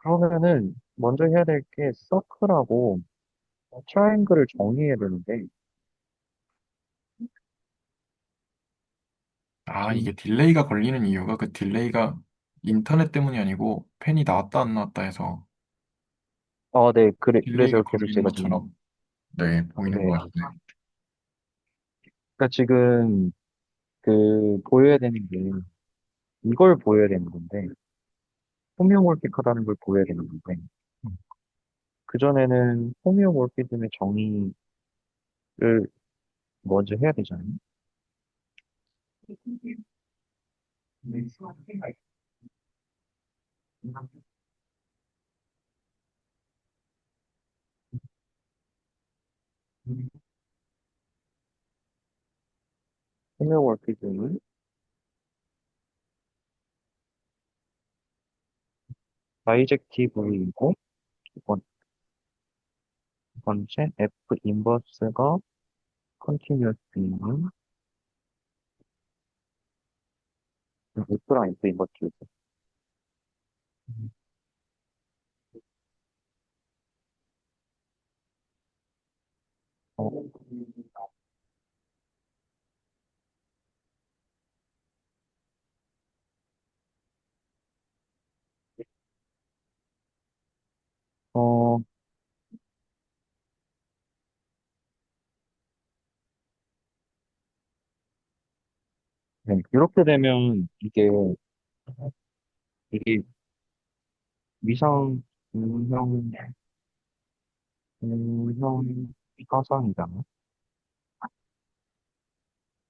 그러면은 먼저 해야 될 게 서클하고 트라이앵글을 정의해야 되는데, 아, 음, 이게 딜레이가 걸리는 이유가 그 딜레이가 인터넷 때문이 아니고 펜이 나왔다 안 나왔다 해서 아, 네, 딜레이가 그래서 계속 걸리는 제가 지금, 것처럼 네, 보이는 것 네. 같아요. 그러니까 지금 보여야 되는 게, 이걸 보여야 되는 건데, 호미오몰픽하다는 걸 보여야 되는 건데, 그전에는 호미오몰피즘의 정의를 먼저 해야 되잖아요. 호미오몰피즘은 바이젝티브이고, 두 번째, F 인버스가 컨티뉴어스인, F랑 F 인버스. 어, 어, 네. 이렇게 되면 이게 위상, 음형, 음형 가상이잖아.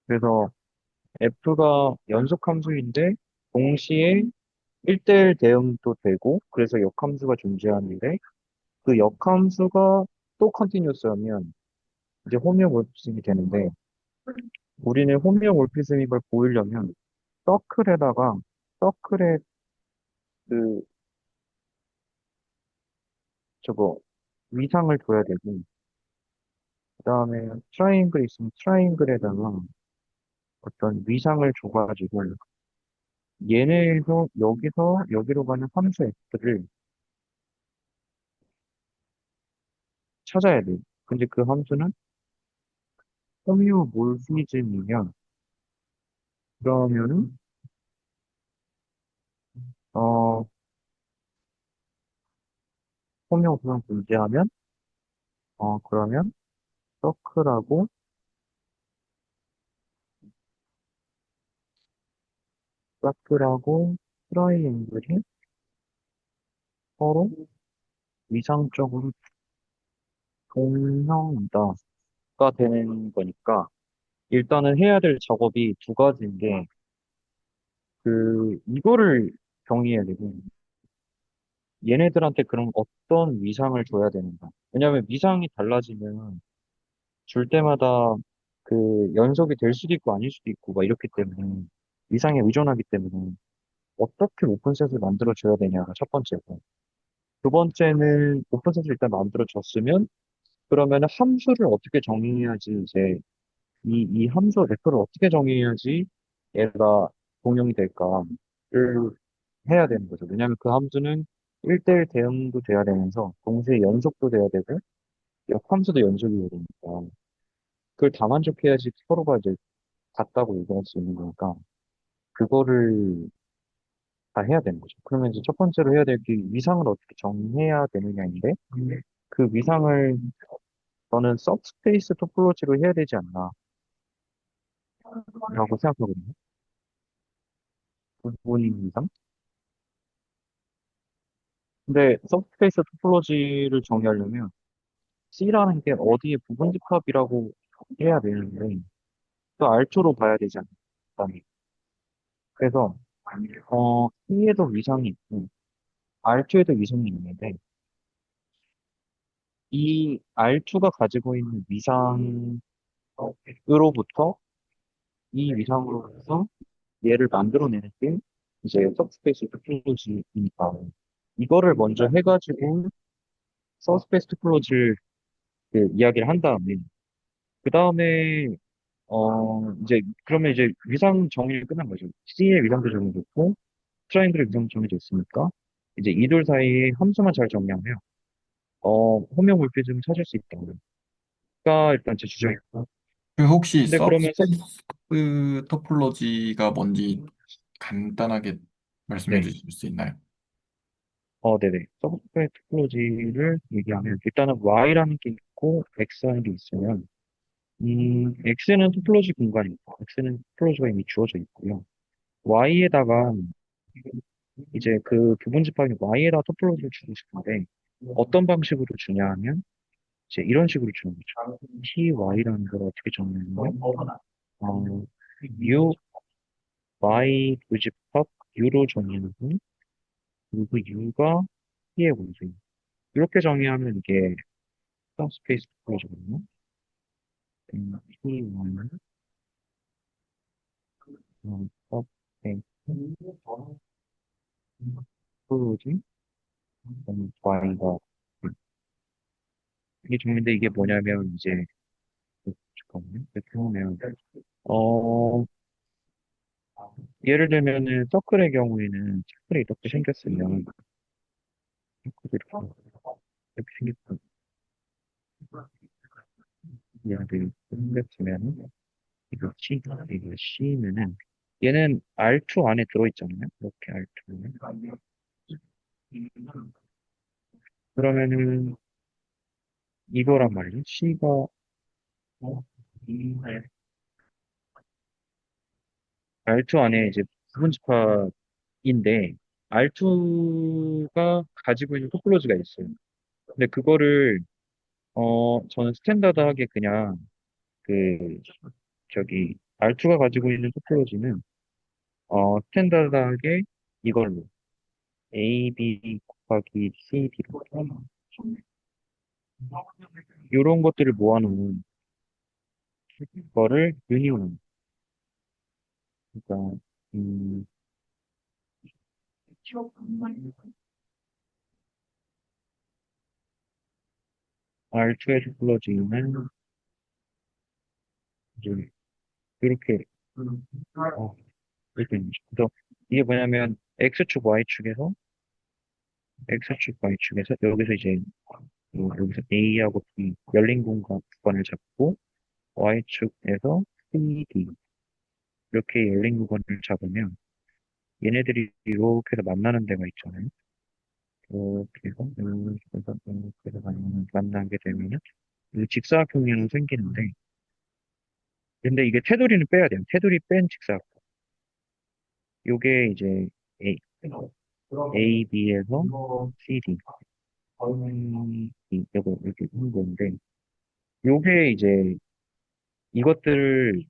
그래서 F가 연속 함수인데, 동시에 1대1 대응도 되고, 그래서 역함수가 존재하는데, 그 역함수가 또 컨티뉴어스하면 이제 호미오몰피즘이 되는데, 우리는 호미오몰피즘인 걸 보이려면 서클에다가 서클에 그 저거 위상을 둬야 되고, 그다음에 트라이앵글 있으면 트라이앵글에다가 어떤 위상을 줘가지고 얘네에서 여기서 여기로 가는 함수 F를 찾아야 돼. 근데 그 함수는 호미오몰피즘이면, 그러면은 어 호미오몰피즘 존재하면, 그러면 서클하고 서클하고 트라이앵글이 서로 위상적으로 동형이다가 되는 거니까, 일단은 해야 될 작업이 두 가지인데, 이거를 정의해야 되고, 얘네들한테 그럼 어떤 위상을 줘야 되는가. 왜냐하면 위상이 달라지면 줄 때마다 연속이 될 수도 있고 아닐 수도 있고 막 이렇기 때문에, 위상에 의존하기 때문에 어떻게 오픈셋을 만들어 줘야 되냐가 첫 번째고, 두 번째는 오픈셋을 일단 만들어 줬으면, 그러면 함수를 어떻게 정의해야지, 이제 이 함수 벡터를 어떻게 정의해야지 얘가 공용이 될까를 해야 되는 거죠. 왜냐하면 그 함수는 1대1 대응도 돼야 되면서 동시에 연속도 돼야 되고 역함수도 연속이 돼야 되니까, 그걸 다 만족해야지 서로가 이제 같다고 얘기할 수 있는 거니까, 그거를 다 해야 되는 거죠. 그러면 이제 첫 번째로 해야 될 게 위상을 어떻게 정의해야 되느냐인데, 그 위상을 저는 서브스페이스 토폴로지로 해야 되지 않나라고 생각하거든요. 부분인 위상. 근데 서브스페이스 토폴로지를 정의하려면 C라는 게 어디에 부분 집합이라고 해야 되는데, 또 R2로 봐야 되지 않나. 그래서 C에도 위상이 있고 R2에도 위상이 있는데, 이 R2가 가지고 있는 위상으로부터 이 위상으로부터 얘를 만들어내는 게 이제 서브스페이스 토폴로지이니까, 이거를 먼저 해가지고 서브스페이스 토폴로지를 이야기를 한 다음에, 그 다음에 이제 그러면 이제 위상 정의가 끝난 거죠. C의 위상도 정해졌고 트라이앵글의 위상도 정해졌으니까, 이제 이 둘 사이에 함수만 잘 정리하면 호미오몰피즘을 찾을 수 있다가 일단 제 주장이고. 그 혹시 근데 그러면 서브스페이스 토폴로지가 뭔지 간단하게 말씀해 네. 주실 수 있나요? 네네. 서브스페이스 토폴로지를 얘기하면, 일단은 Y라는 게 있고, X라는 게 있으면, X는 토폴로지 공간입니다. X는 토폴로지가 이미 주어져 있고요. Y에다가, 이제 그 부분 집합인 Y에다 토폴로지를 주고 싶은데, 어떤 방식으로 주냐 하면, 이제 이런 식으로 주는 거죠. TY라는 걸 어떻게 정의하냐면, U, Y 부집합 U로 정의하고, 그리고 U가 T의 원소입니다. 이렇게 정의하면 이게 서브스페이스 토폴로지거든요. T1, 서브스페이스 토폴로지, Y가 이게 정의인데 이게 뭐냐면 이제 잠깐만요. 이렇게 하면 어 예를 들면은 서클의 경우에는 서클이 이렇게 생겼으면 서클이 이렇게 생겼고 얘를 생겼으면 이거 C면은 얘는 R2 안에 들어있잖아요. 이렇게 R2. 그러면은 이거란 말이죠. C가 R2 안에 이제 부분집합인데 R2가 가지고 있는 토폴로지가 있어요. 근데 그거를 저는 스탠다드하게 그냥 그 저기 R2가 가지고 있는 토폴로지는 스탠다드하게 이걸로 AB 곱하기 CD로 이런 것들을 모아놓은 거를 유니온 그러니까 음, R2의 토폴로지는 이제 이렇게 이렇게 있는 거죠. 그래서 이게 뭐냐면 X축 Y축에서 X축 Y축에서 여기서 이제 여기서 A하고 B 열린 공간 구간을 잡고 Y축에서 CD 이렇게 열린 구간을 잡으면 얘네들이 이렇게 해서 만나는 데가 있잖아요. 이렇게 해서 이렇게 해서 만나게 되면은 이 직사각형이 생기는데 근데 이게 테두리는 빼야 돼요. 테두리 뺀 직사각형. 요게 이제 A, B에서 CD 이거 이렇게 하는 건데 요게 이제 이것들을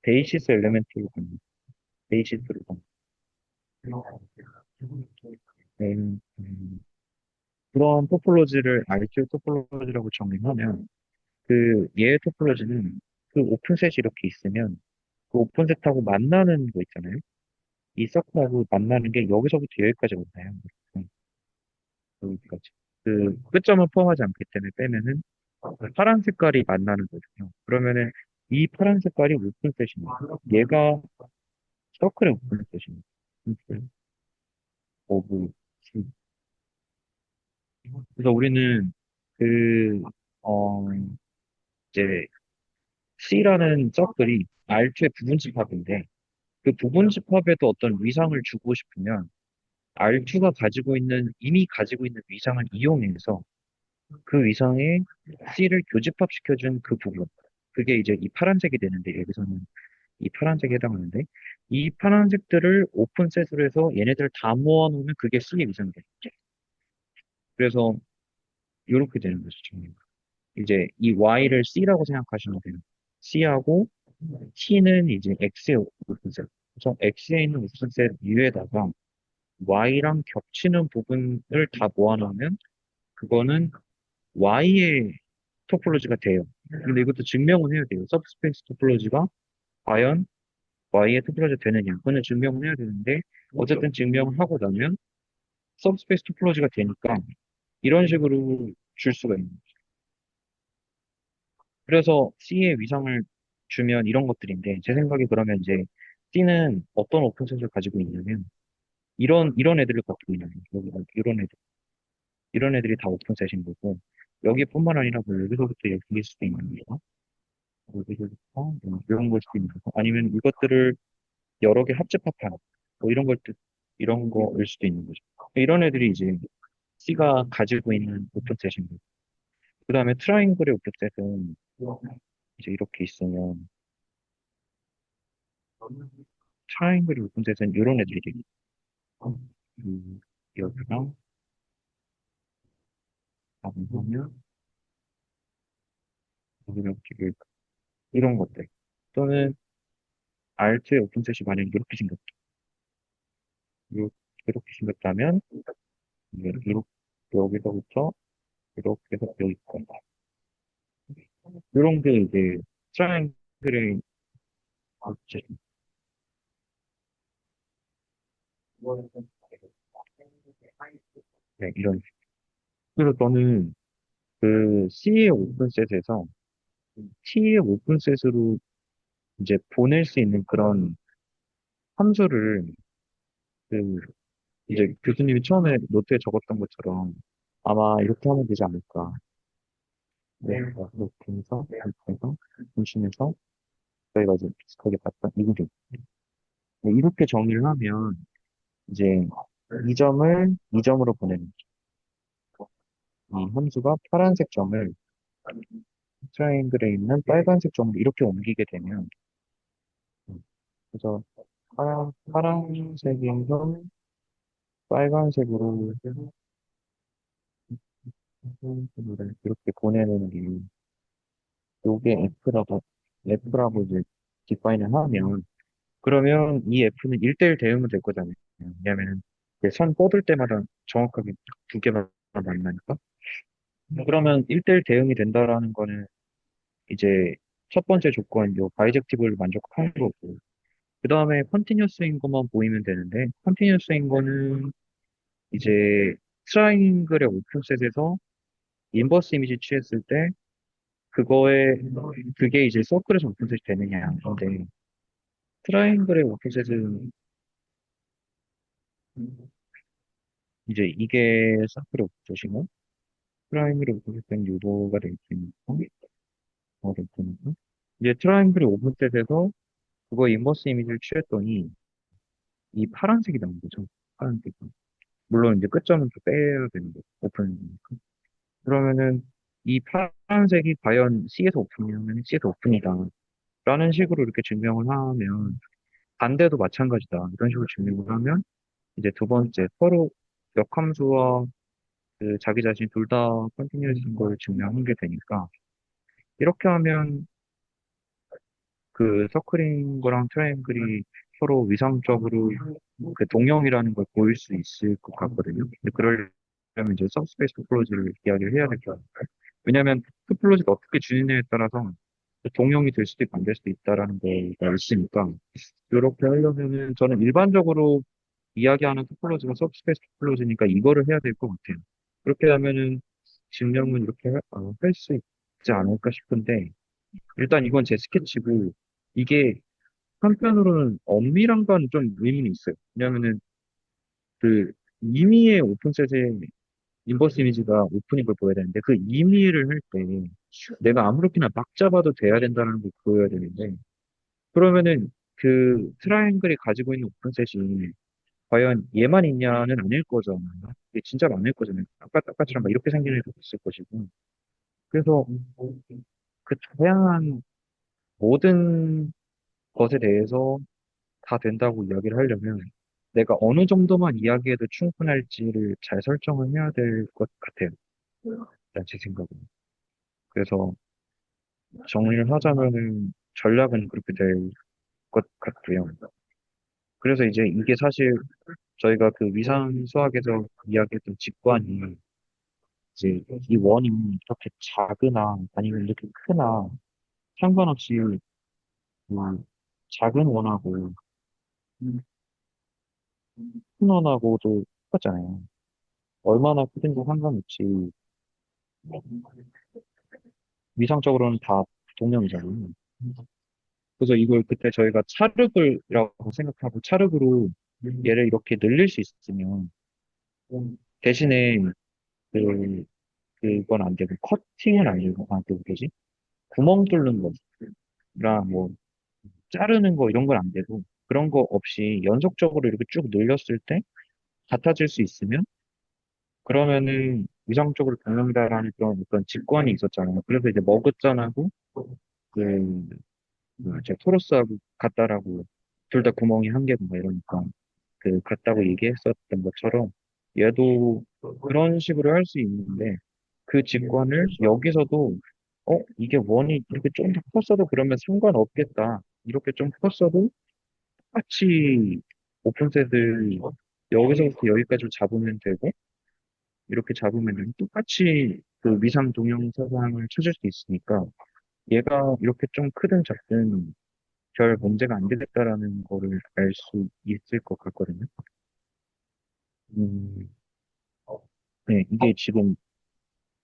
베이시스 엘리멘트로 보는 베이시스로 보는 네, 그런 토폴로지를 RQ 토폴로지라고 정의하면 그 얘의 토폴로지는 그 오픈셋이 이렇게 있으면 그 오픈셋하고 만나는 거 있잖아요. 이 서클하고 만나는 게 여기서부터 여기까지 만나요. 네, 여기까지. 그 끝점을 포함하지 않기 때문에 빼면은 파란 색깔이 만나는 거거든요. 그러면은 이 파란 색깔이 오픈셋입니다. 얘가 서클의 오픈셋입니다. 오브 그래서 우리는 그, 어, 이제 C라는 서클이 R2의 부분집합인데 그 부분집합에도 어떤 위상을 주고 싶으면 R2가 이미 가지고 있는 위상을 이용해서 그 위상에 C를 교집합시켜준 그 부분. 그게 이제 이 파란색이 되는데 여기서는 이 파란색에 해당하는데 이 파란색들을 오픈셋으로 해서 얘네들을 다 모아놓으면 그게 C의 위상이 되는 거죠. 그래서 이렇게 되는 거죠. 이제 이 Y를 C라고 생각하시면 돼요. C하고 T는 이제 X의 오픈셋. 그래서 X에 있는 오픈셋 위에다가 Y랑 겹치는 부분을 다 모아놓으면 그거는 Y의 토폴로지가 돼요. 근데 이것도 증명은 해야 돼요. 서브스페이스 토폴로지가 과연 Y의 토폴로지가 되느냐. 그거는 증명을 해야 되는데 어쨌든 증명을 하고 나면 서브스페이스 토폴로지가 되니까 이런 식으로 줄 수가 있는 거죠. 그래서 C의 위상을 주면 이런 것들인데, 제 생각에 그러면 이제 C는 어떤 오픈셋을 가지고 있냐면, 이런 애들을 갖고 있는 거예요. 이런 애들이 다 오픈셋인 거고, 여기뿐만 아니라 뭐 여기서부터 여기일 수도 있는 거고, 여기서부터 이런 걸 수도 있는 거고, 아니면 이것들을 여러 개 합집합한, 뭐 이런 걸 뜻, 이런 거일 수도 있는 거죠. 이런 애들이 이제 C가 가지고 있는 오픈셋인데, 그 다음에 트라이앵글의 오픈셋은 이제 이렇게 있으면, 트라이앵글의 오픈셋은 이런 애들이 되게, 여기랑, 다음에 하면, 여기랑 이렇게, 이런 것들. 또는 Alt의 오픈셋이 만약 이렇게 생겼다. 이렇게 생겼다면, 이렇게, 여기서부터 이렇게 해서 여기까지. 이런 게 이제 트라이앵글의 오픈셋. 네, 이런. 그래서 저는 그 C의 오픈셋에서 T의 오픈셋으로 이제 보낼 수 있는 그런 함수를 그 이제 교수님이 처음에 노트에 적었던 것처럼 아마 이렇게 하면 되지 않을까. 네, 이렇게 해서 중심에서 저희가 이제 비슷하게 봤던 이름. 네, 이렇게 정리를 하면 이제 이 점을 이 점으로 보내는 이 함수가 파란색 점을 트라이앵글에 있는 빨간색 점으로 이렇게 옮기게 되면 그래서 파란색에서 빨간색으로 이렇게 보내는 게 요게 F라고 이제 디파인을 하면 그러면 이 F는 1대1 대응은 될 거잖아요. 왜냐면은 이제 선 뻗을 때마다 정확하게 두 개만 만나니까. 그러면 1대1 대응이 된다라는 거는 이제 첫 번째 조건, 요 바이젝티브를 만족하는 거고, 그 다음에 컨티뉴스인 것만 보이면 되는데, 컨티뉴스인 거는 이제 트라이앵글의 오픈셋에서 인버스 이미지 취했을 때, 그게 이제 서클에서 오픈셋이 되느냐. 근데 트라이앵글의 오픈셋은 이제 이게 서클의 오픈셋이고, 트라이앵글의 오픈셋은 유도가 될 수 있는 거, 될 수 있는 거. 이제 트라이앵글의 오픈셋에서 그거 인버스 이미지를 취했더니, 이 파란색이 나온 거죠. 파란색. 물론 이제 끝점은 또 빼야 되는 거, 오픈이니까. 그러면은 이 파란색이 과연 C에서 오픈이냐면 C에서 오픈이다. 라는 식으로 이렇게 증명을 하면 반대도 마찬가지다. 이런 식으로 증명을 하면 이제 두 번째 서로 역함수와 그 자기 자신 둘 다 컨티뉴스인 걸 증명한 게 되니까 이렇게 하면 그 서클인 거랑 트라이앵글이 서로 위상적으로 그 동형이라는 걸 보일 수 있을 것 같거든요. 근데 그러려면 이제 서브스페이스 토폴로지를 이야기를 해야 될 것 같아요. 왜냐하면 토폴로지가 어떻게 주느냐에 따라서 동형이 될 수도 있고 안 될 수도 있다라는 거가 있으니까 이렇게 하려면은 저는 일반적으로 이야기하는 토폴로지가 서브스페이스 토폴로지니까 이거를 해야 될 것 같아요. 그렇게 하면은 증명은 이렇게 할 수 있지 않을까 싶은데 일단 이건 제 스케치고 이게 한편으로는 엄밀한 건 좀 의문이 있어요. 왜냐면은 그 임의의 오픈셋에 인버스 이미지가 오픈인 걸 보여야 되는데 그 임의를 할 때 내가 아무렇게나 막 잡아도 돼야 된다는 걸 보여야 되는데 그러면은 그 트라이앵글이 가지고 있는 오픈셋이 과연 얘만 있냐는 아닐 거잖아요. 이게 진짜로 아닐 거잖아요. 아까처럼 막 이렇게 생기는 애도 있을 것이고. 그래서 그 다양한 모든 것에 대해서 다 된다고 이야기를 하려면 내가 어느 정도만 이야기해도 충분할지를 잘 설정을 해야 될 것 같아요. 일단 제 생각은. 그래서 정리를 하자면은 전략은 그렇게 될 것 같고요. 그래서 이제 이게 사실 저희가 그 위상 수학에서 이야기했던 직관이 이제 이 원이 이렇게 작으나 아니면 이렇게 크나 상관없이 그 작은 원하고 큰 원하고도 똑같잖아요. 얼마나 크든지 상관없이 위상적으로는 다 동명이잖아요. 그래서 이걸 그때 저희가 차륵이라고 생각하고 차륵으로 얘를 이렇게 늘릴 수 있으면 대신에 그 그건 안 되고 커팅은 안 되고 뭐지? 구멍 뚫는 거랑 뭐 자르는 거 이런 건 안 되고 그런 거 없이 연속적으로 이렇게 쭉 늘렸을 때 같아질 수 있으면 그러면은 위상적으로 변형이다라는 그런 어떤 직관이 있었잖아요. 그래서 이제 머그잔하고 그, 제 토로스하고 같다라고 둘 다 구멍이 한 개고 막 이러니까 그 같다고 얘기했었던 것처럼 얘도 그런 식으로 할 수 있는데 그 직관을 여기서도 이게 원이 이렇게 좀 더 컸어도 그러면 상관없겠다. 이렇게 좀 컸어도 똑같이 오픈셋을 여기서부터 여기까지 잡으면 되고 이렇게 잡으면 똑같이 그 위상 동형 사상을 찾을 수 있으니까 얘가 이렇게 좀 크든 작든 별 문제가 안 되겠다라는 거를 알 수 있을 것 같거든요. 음, 네, 이게 지금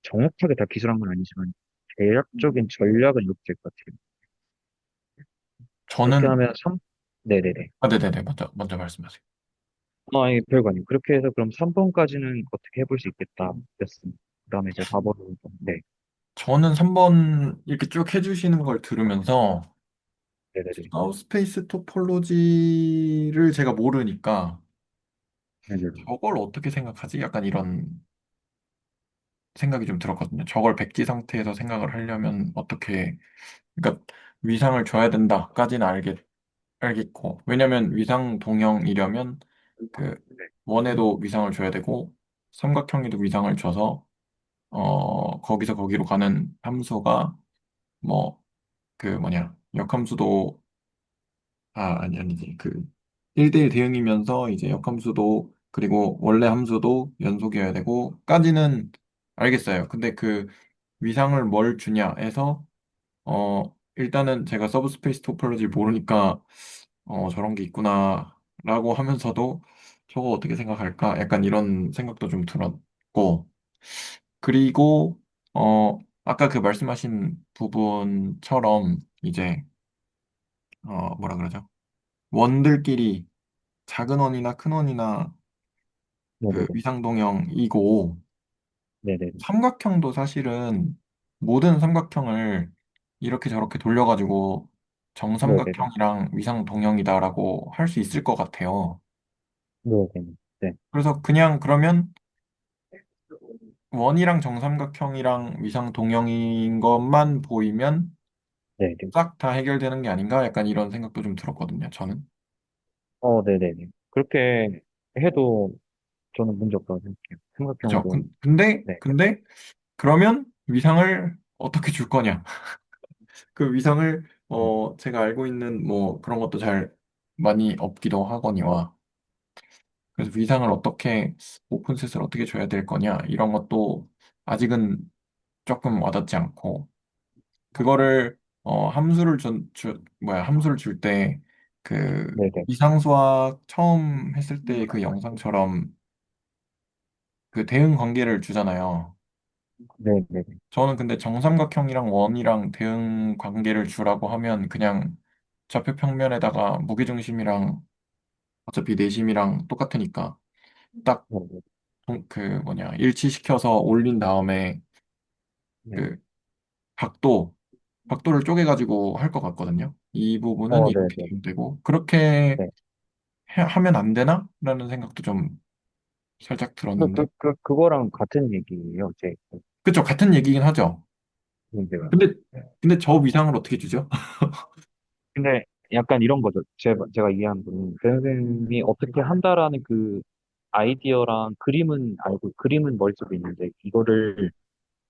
정확하게 다 기술한 건 아니지만 대략적인 전략은 이렇게 될 것 같아요. 그렇게 저는, 하면 3, 네네네. 아, 네네네. 먼저 말씀하세요. 예, 별거 아니에요. 그렇게 해서 그럼 3번까지는 어떻게 해볼 수 있겠다. 였습니다. 그 다음에 이제 4번은, 네, 저는 3번 이렇게 쭉 해주시는 걸 들으면서 네네네. 사우스페이스 토폴로지를 제가 모르니까 네네네. 저걸 어떻게 생각하지? 약간 이런 생각이 좀 들었거든요. 저걸 백지 상태에서 생각을 하려면 어떻게, 그러니까 위상을 줘야 된다까지는 알겠고, 왜냐면 위상 동형이려면 그 네, 원에도 위상을 줘야 되고, 삼각형에도 위상을 줘서, 거기서 거기로 가는 함수가 뭐, 그 뭐냐, 역함수도, 아니지. 그 1대1 대응이면서 이제 역함수도, 그리고 원래 함수도 연속이어야 되고, 까지는 알겠어요. 근데 그 위상을 뭘 주냐에서 일단은 제가 서브스페이스 토폴로지 모르니까 저런 게 있구나라고 하면서도 저거 어떻게 생각할까? 약간 이런 생각도 좀 들었고 그리고 아까 그 말씀하신 부분처럼 이제 뭐라 그러죠? 원들끼리 작은 원이나 큰 원이나 그 네네네. 위상동형이고 네네네. 삼각형도 사실은 모든 삼각형을 이렇게 저렇게 돌려가지고 네네네. 정삼각형이랑 위상동형이다라고 할 수 있을 것 같아요. 네네네. 네. 그래서 그냥 그러면 원이랑 정삼각형이랑 위상동형인 것만 보이면 네네. 싹 다 해결되는 게 아닌가? 약간 이런 생각도 좀 들었거든요, 저는. 네네네. 그렇게 해도 저는 문제 없다고 생각해요. 그죠? 삼각형으로. 네. 근데 그러면 위상을 어떻게 줄 거냐? 그 위상을 음, 제가 알고 있는 뭐 그런 것도 잘 많이 없기도 하거니와 그래서 위상을 어떻게 오픈셋을 어떻게 줘야 될 거냐 이런 것도 아직은 조금 와닿지 않고 그거를 함수를 줄 때 그 네네. 이상수학 처음 했을 때 그 영상처럼 그 대응 관계를 주잖아요. 네네네. 저는 근데 정삼각형이랑 원이랑 대응 관계를 주라고 하면 그냥 좌표 평면에다가 무게중심이랑 어차피 내심이랑 똑같으니까 딱 네네. 그 뭐냐 일치시켜서 올린 다음에 네. 그 각도 각도를 쪼개가지고 할 것 같거든요. 이 부분은 이렇게 네네. 되면 되고 그렇게 네. 하면 안 되나? 라는 생각도 좀 살짝 들었는데 그거랑 같은 얘기예요. 제 그쵸 같은 얘기긴 하죠. 문제가. 근데 근데 저 위상을 어떻게 주죠? 근데 약간 이런 거죠. 제가 이해한 거는 그 선생님이 어떻게 한다라는 그 아이디어랑 그림은 알고 그림은 머릿속에 있는데 이거를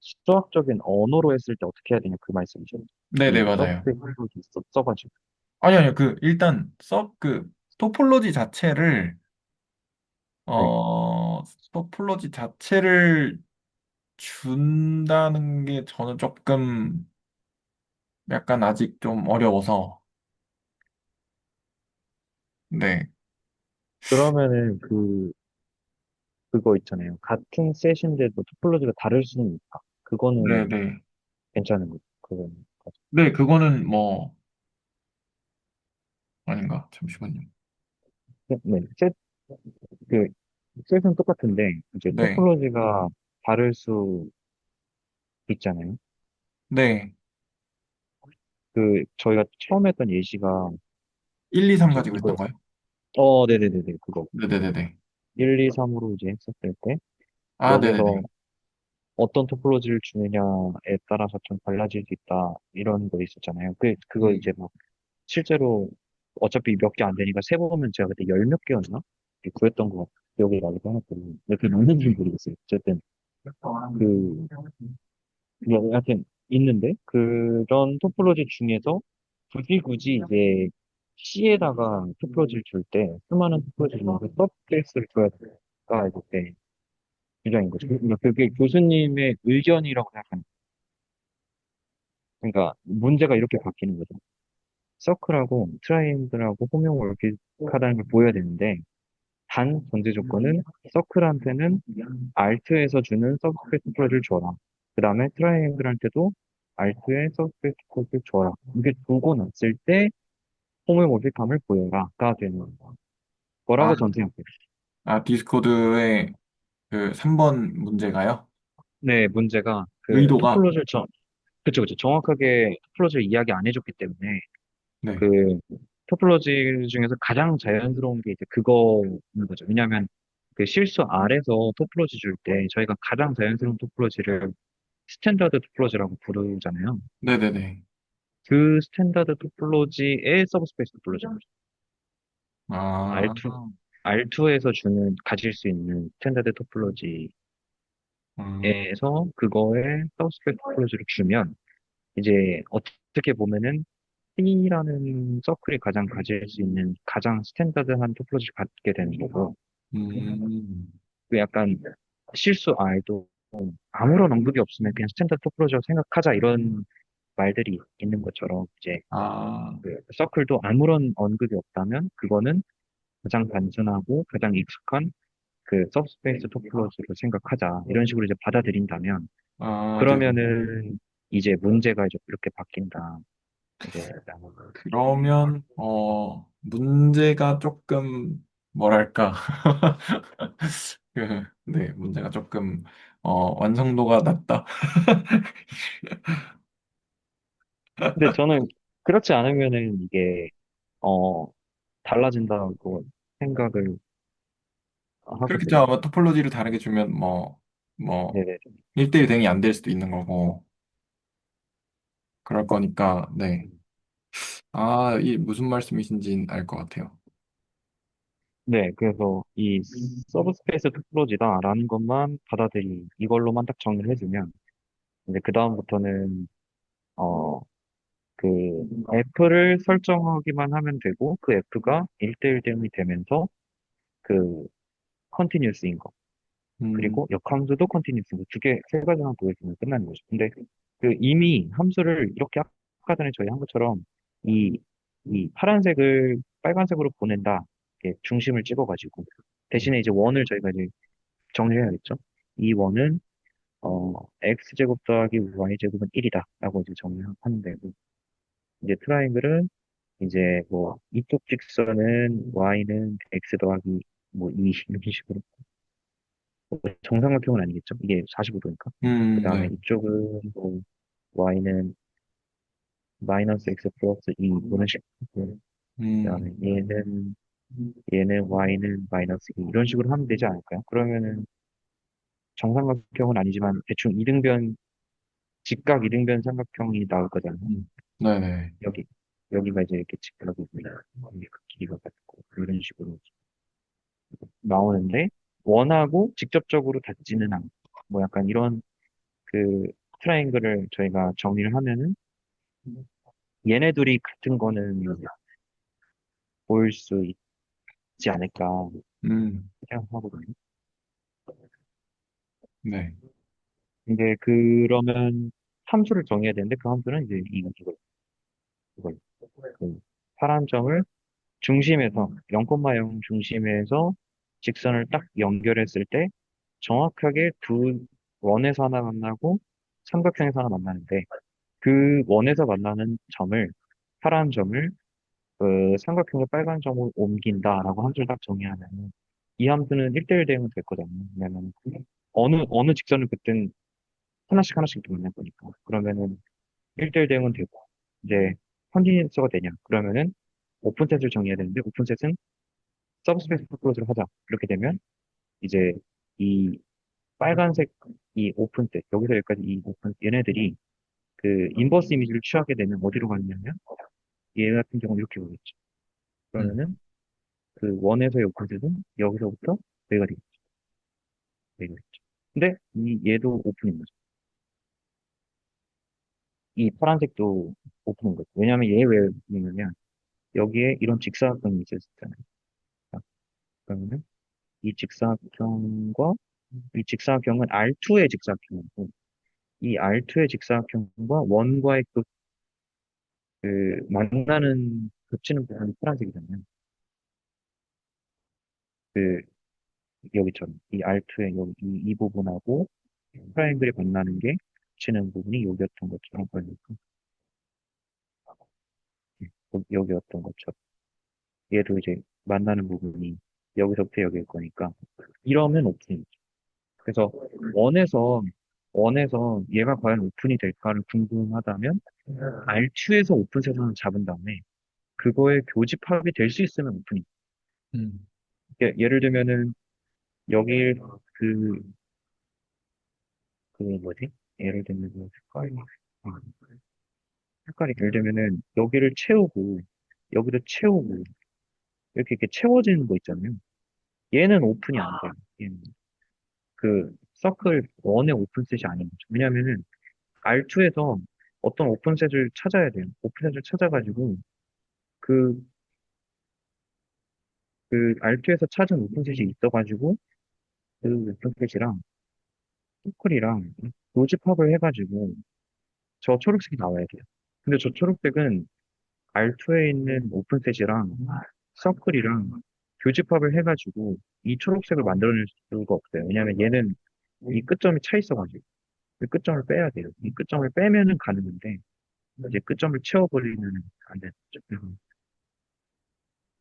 수학적인 언어로 했을 때 어떻게 해야 되냐 그 말씀이죠. 네네 이 맞아요. 서브스페이스 써가지고. 아니요 그 일단 그 토폴로지 자체를 네. 어 토폴로지 자체를 준다는 게 저는 조금 약간 아직 좀 어려워서 네, 그러면은 그거 있잖아요. 같은 셋인데도 토폴로지가 다를 수는 있다. 네, 그거는 네, 괜찮은 거죠. 그거는. 네, 그거는 뭐 아닌가? 잠시만요. 네. 그, 셋은 똑같은데, 이제 네, 토폴로지가 다를 수 있잖아요. 네, 저희가 처음 했던 예시가 1, 2, 3 이제 가지고 했던 이거, 거요? 네네네네, 그거. 네네네네. 1, 2, 3으로 이제 했었을 때, 아, 여기서 네네네. 어떤 토폴로지를 주느냐에 따라서 좀 달라질 수 있다, 이런 거 있었잖아요. 그거 음, 이제 뭐, 실제로 어차피 몇 개 안 되니까 세보면 제가 그때 열 몇 개였나? 구했던 거 기억이 나기도 하거든요. 근데 그게 맞는지 모르겠어요. 어쨌든, 그, 하여튼, 있는데, 그런 토폴로지 중에서 굳이 이제 C에다가 토폴로지를 줄 때, 수많은 토폴로지 중에서 서브클래스를 줘야 될까, 이렇게 주장인 거죠. 그러니까 그게 교수님의 의견이라고 생각합니다. 그러니까 문제가 이렇게 바뀌는 거죠. 서클하고 트라이앵글하고 홈용어를 비슷하다는 걸 보여야 되는데, 단 전제 조건은 서클한테는 알트에서 주는 서브스페이스 콜을 줘라. 그 다음에 트라이앵글한테도 알트의 서브스페이스 콜을 줘라. 이게 두고 났을 때 홈모픽함을 보여라가 되는 아, 거라고 저는 생각해요. 디스코드의 그 3번 문제가요? 네, 문제가 그 의도가? 토플로즈를 그쵸. 정확하게 토플로즈를 이야기 안 해줬기 때문에 네. 그 토폴로지 중에서 가장 자연스러운 게 이제 그거인 거죠. 왜냐하면 그 실수 아래서 토폴로지 줄 때 저희가 가장 자연스러운 토폴로지를 스탠다드 토폴로지라고 부르잖아요. 네네네. 그 스탠다드 토폴로지의 서브스페이스 토폴로지죠. 아, R2, R2에서 가질 수 있는 스탠다드 토폴로지에서 음, 그거에 서브스페이스 토폴로지를 주면 이제 어떻게 보면은 C라는 서클이 가장 가질 수 있는 가장 스탠다드한 토폴로지를 갖게 되는 거고, 음, 그 약간 실수 R도 아무런 언급이 없으면 그냥 스탠다드 토폴로지라고 생각하자 이런 말들이 있는 것처럼 이제 아, 그 서클도 아무런 언급이 없다면 그거는 가장 단순하고 가장 익숙한 그 서브스페이스 토폴로지로 생각하자 이런 식으로 이제 받아들인다면 네네. 그러면은 이제 문제가 이제 이렇게 바뀐다. 이제 그러면, 문제가 조금, 뭐랄까. 네, 문제가 조금, 완성도가 낮다. 근데 저는 그렇지 않으면은 이게 어 달라진다고 생각을 그렇겠죠. 하거든요. 아마 토폴로지를 다르게 주면, 뭐, 네네. 1대1 대응이 안 될 수도 있는 거고, 그럴 거니까, 네. 아, 이 무슨 말씀이신지 알 것 같아요. 네, 그래서 이 서브스페이스 토폴로지다라는 것만 이걸로만 딱 정리를 해주면 이제 그 다음부터는 어 그 F를 설정하기만 하면 되고 그 F가 1대1 대응이 되면서 그 컨티뉴스인 거 음, 그리고 역함수도 컨티뉴스인 거 세 가지만 보여주면 끝나는 거죠. 근데 그 이미 함수를 이렇게 아까 전에 저희 한 것처럼 이, 이 파란색을 빨간색으로 보낸다. 이렇게 중심을 찍어가지고 대신에 이제 원을 저희가 이제 정리해야겠죠. 이 원은 x제곱 더하기 y제곱은 1이다 라고 이제 정리하면 되고 이제 트라이앵글은 이제 뭐 이쪽 직선은 y는 x 더하기 뭐 2 이런 식으로 정삼각형은 아니겠죠. 이게 45도니까. 그 다음에 네. 이쪽은 뭐 y는 마이너스 x 플러스 2 이런 식으로 그다음에 음, 얘는 y는 마이너스 2 이런 식으로 하면 되지 않을까요? 그러면은 정삼각형은 아니지만 대충 이등변 직각 이등변 삼각형이 나올 거잖아요. 네네. 여기 여기가 이제 이렇게 직각이 있고 여기 그 길이가 같고 이런 식으로 나오는데 원하고 직접적으로 닿지는 않고 뭐 약간 이런 그 트라이앵글을 저희가 정리를 하면은 얘네 둘이 같은 거는 보일 수 있지 않을까 음, 생각하거든요. 네. 이제 그러면 함수를 정해야 되는데 그 함수는 이제 이걸 그 파란 점을 중심에서 0,0 중심에서 직선을 딱 연결했을 때 정확하게 두 원에서 하나 만나고 삼각형에서 하나 만나는데 그 원에서 만나는 점을 파란 점을 그 삼각형의 빨간 점으로 옮긴다라고 함수를 딱 정의하면 이 함수는 1대1 대응은 될 거잖아요. 왜냐면 어느 직선을 그땐 하나씩 이렇게 만날 거니까. 그러면은 1대1 대응은 되고 이제 컨티뉴스가 되냐? 그러면은 오픈셋을 정의해야 되는데 오픈셋은 서브스페이스 클로즈를 하자. 이렇게 되면 이제 이 빨간색 이 오픈셋 여기서 여기까지 이 오픈 얘네들이 그 인버스 이미지를 취하게 되면 어디로 가느냐면 얘 같은 경우는 이렇게 오겠죠. 음, 그러면은 그 원에서의 오픈셋은 여기서부터 여기가 되겠죠. 여기가 되겠죠. 근데 이 얘도 오픈인 거죠. 이 파란색도 오픈인 거죠. 왜냐하면 얘 왜 오픈이냐면 여기에 이런 직사각형이 있었잖아요. 자, 그러면은 이 직사각형과 이 직사각형은 R2의 직사각형이고 이 R2의 직사각형과 원과의 그 만나는 겹치는 부분이 파란색이잖아요. 그 여기처럼 이 R2의 여기 이 부분하고 트라이앵글이 만나는 게 겹치는 부분이 여기였던 것처럼 보이니까 여기였던 것처럼 얘도 이제 만나는 부분이 여기서부터 여기일 거니까 이러면 오픈이죠. 그래서 원에서 원에서 얘가 과연 오픈이 될까를 궁금하다면 R2에서 오픈 세선을 잡은 다음에 그거에 교집합이 될 수 있으면 오픈이. 음. 예를 들면은 여기 그, 그 뭐지? 예를 들면 색깔이 예를 들면은 여기를 채우고 여기도 채우고 이렇게 채워지는 거 있잖아요. 얘는 오픈이 안 돼요. 얘는 그 서클 1의 오픈셋이 아닌 거죠. 왜냐면은 R2에서 어떤 오픈셋을 찾아야 돼요. 오픈셋을 찾아가지고 그, 그 R2에서 찾은 오픈셋이 있어가지고 그 오픈셋이랑 서클이랑 교집합을 해가지고 저 초록색이 나와야 돼요. 근데 저 초록색은 R2에 있는 오픈셋이랑 서클이랑 교집합을 해가지고 이 초록색을 만들어낼 수가 없어요. 왜냐면 얘는 이 끝점이 차 있어가지고 이 끝점을 빼야 돼요. 이 끝점을 빼면은 가능한데 이제 끝점을 채워버리면 안 되죠. 그래서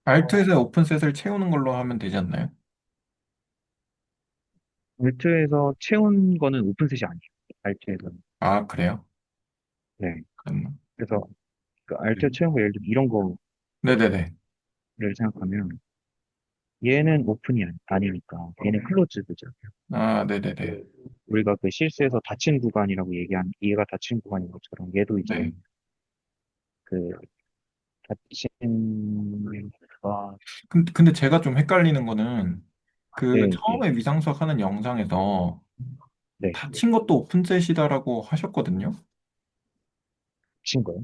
R2에서 오픈셋을 채우는 걸로 하면 되지 않나요? 알트에서 채운 거는 오픈셋이 아니에요. 알트에서는. 아, 그래요? 네. 그랬나? 그래서 그 알트에 음. 채운 거 예를 들면 이런 거를 네네네. 생각하면 얘는 오픈이 아니니까 얘는 클로즈드죠. 아, 네네네. 우리가 그 실수에서 닫힌 구간이라고 얘기한 얘가 닫힌 구간인 것처럼 얘도 이제 네. 그 닫힌 가 근데 제가 좀 헷갈리는 거는 그 네, 네, 처음에 위상수학 하는 영상에서 네, 닫힌 것도 오픈셋이다라고 하셨거든요. 닫힌 거요.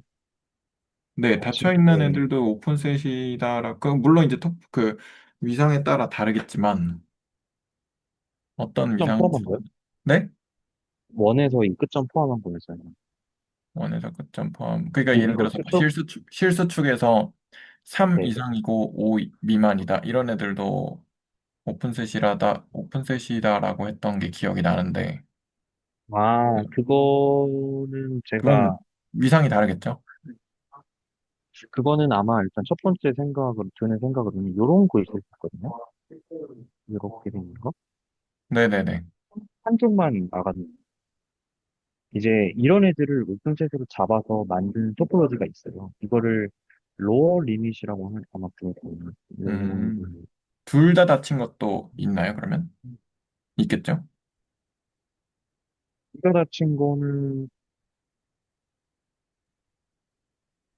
네, 닫혀 닫힌 있는 게 애들도 오픈셋이다라고, 물론 이제 그 위상에 따라 다르겠지만, 어떤 끝점 포함한 위상에서, 거요? 네? 원에서 이 끝점 포함한 거였어요. 원에서 끝점 포함. 그러니까 예를 이거 들어서 뭐 실수축에서 3 네. 이상이고 5 미만이다. 이런 애들도 오픈셋이다라고 했던 게 기억이 나는데, 아, 그거는 제가 그건 위상이 다르겠죠? 그거는 아마 일단 첫 번째 생각으로 드는 생각으로는 요런 거 있을 거거든요. 이렇게 된 거. 네네네. 한쪽만 나가는. 이제 이런 애들을 오픈셋으로 잡아서 만든 토포로지가 있어요. 이거를 로어 리밋이라고 아마 부르거든요. 음, 둘 다 닫힌 것도 있나요, 그러면? 있겠죠? 둘다 닫힌 거는,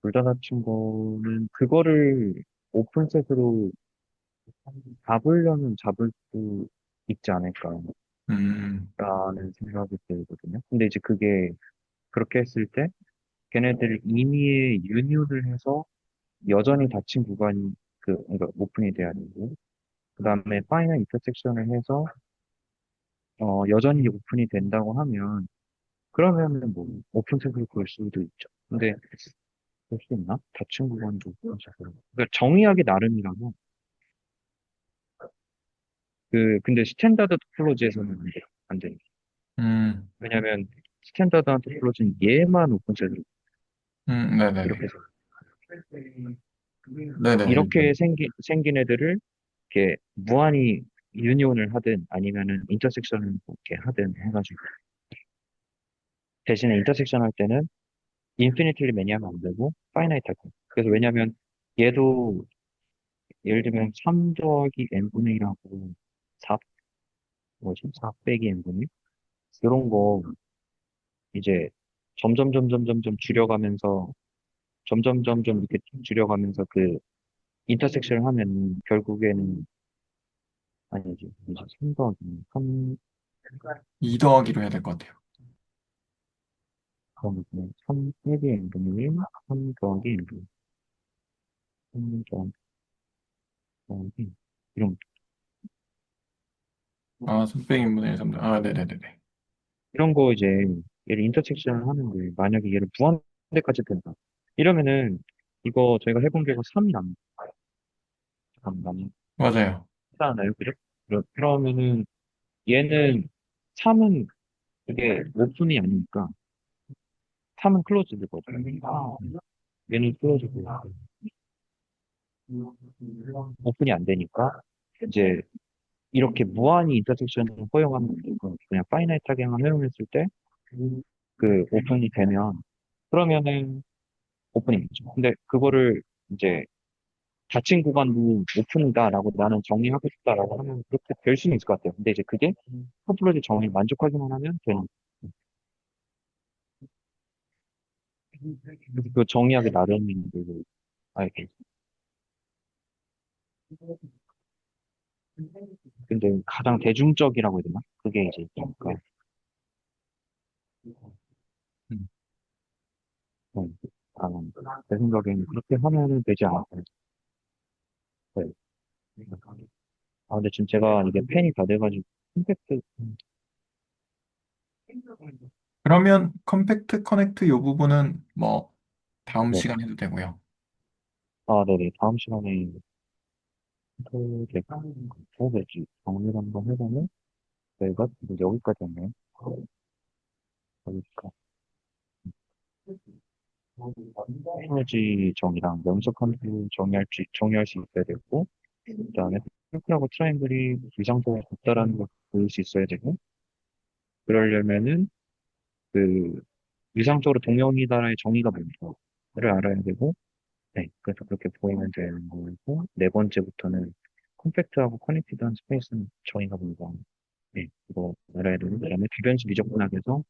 둘다 닫힌 거는 그거를 오픈셋으로 잡으려면 잡을 수 있지 않을까라는 음, 생각이 들거든요. 근데 이제 그게 그렇게 했을 때 걔네들 임의의 윤율을 해서 여전히 닫힌 구간이 그러니까 오픈이 돼야 되고 그 다음에 파이널 인터섹션을 해서 여전히 오픈이 된다고 하면 그러면은 뭐 오픈색으로 볼 수도 있죠. 근데 볼 수 있나? 닫힌 구간도 오픈색으로. 그러니까 정의하기 나름이라고 근데 스탠다드 토폴로지에서는 안 돼요. 안 돼요. 음, 왜냐면 스탠다드한 토폴로지는 얘만 오픈색으로 네네네. 이렇게 해서 네네네. 이렇게 생긴 애들을 이렇게 무한히 유니온을 하든 아니면은 인터섹션을 이렇게 하든 해가지고 대신에 인터섹션 할 때는 인피니틀리 매니하면 안 되고 파이나이트 할 거예요. 그래서 왜냐면 얘도 예를 들면 3 더하기 n분의 1하고 4, 뭐지? 4 빼기 n분의 1? 이런 거 이제 점점 줄여가면서 점점 이렇게 줄여가면서 그 인터섹션을 하면 결국에는 아니지 이제 3 더하기 3 2 더하기로 해야 될 것 같아요. 그럼 3 빼기 n분의 1, 3 더하기 n분의 1, 3 더하기 이런 아, 선배인분의 1, 3등. 아, 네네네네. 이런 거 이제 얘를 인터섹션을 하는데 만약에 얘를 무한대까지 된다. 이러면은 이거 저희가 해본 결과 3이 맞아요. 남잖아요. 그죠? 그러면은 얘는 3은 이게 오픈이 아니니까 3은 클로즈드거든요. 얘는 클로즈드. 오픈이 안 되니까 이제 이렇게 무한히 인터섹션을 허용하는 게 아니고 그냥 파이나이트하게만 허용했을 때 그 오픈이 되면 그러면은 오픈이겠죠. 근데 그거를 이제 닫힌 구간도 오픈이다라고 나는 정리하고 싶다라고 하면 그렇게 될 수는 있을 것 같아요. 근데 이제 그게 토플로지 정리 만족하기만 하면 되는. 그래서 그 정의하기 나름인데 알게. 근데 가장 대중적이라고 해야 되나? 그게 이제 그러니까 음. 제 생각에는 그렇게 하면은 되지 않을까. 네. 아 근데 지금 제가 이게 펜이 다 돼가지고 컴팩트 그러면 컴팩트 커넥트 이 부분은 뭐 다음 네. 시간 해도 되고요. 아 네네 다음 시간에 또 제가 뭐지 정리를 한번 해보면 저희가 이제 여기까지 왔네요. 그러니까 에너지 정의랑 명석 함수 정의할 수 있어야 되고, 그다음에 circle하고 트라이앵글이 위상도가 같다라는 걸 보일 수 있어야 되고, 그러려면은 그 위상적으로 동형이다라의 정의가 뭔가를 알아야 되고, 네, 그래서 그렇게 보이면 되는 거고, 네 번째부터는 컴팩트하고 커넥티드한 스페이스는 정의가 뭔가, 네, 이거 알아야 되고, 그다음에 주변식 미적분학에서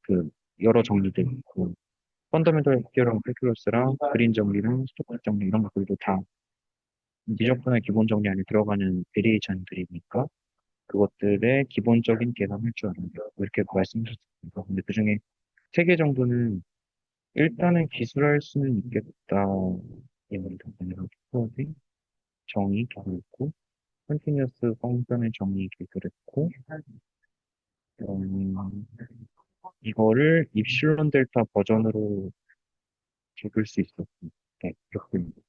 그 여러 정리들, 그 펀더멘털 히어랑 칼큘러스랑 그린 정리랑 스토커 정리 이런 것들도 다 미적분의 기본 정리 안에 들어가는 베리에이션들이니까 그것들의 기본적인 계산을 할 줄 알아야 돼요. 이렇게 말씀하셨습니다. 근데 그중에 세 개 정도는 일단은 기술할 수는 있겠다. 입니다. 프로지 정의 기술했고, 컨티뉴어스 펑션의 정의 기술했고, 음, 이거를 입실론 델타 버전으로 적을 수 있었습니다. 네, 그렇습니다.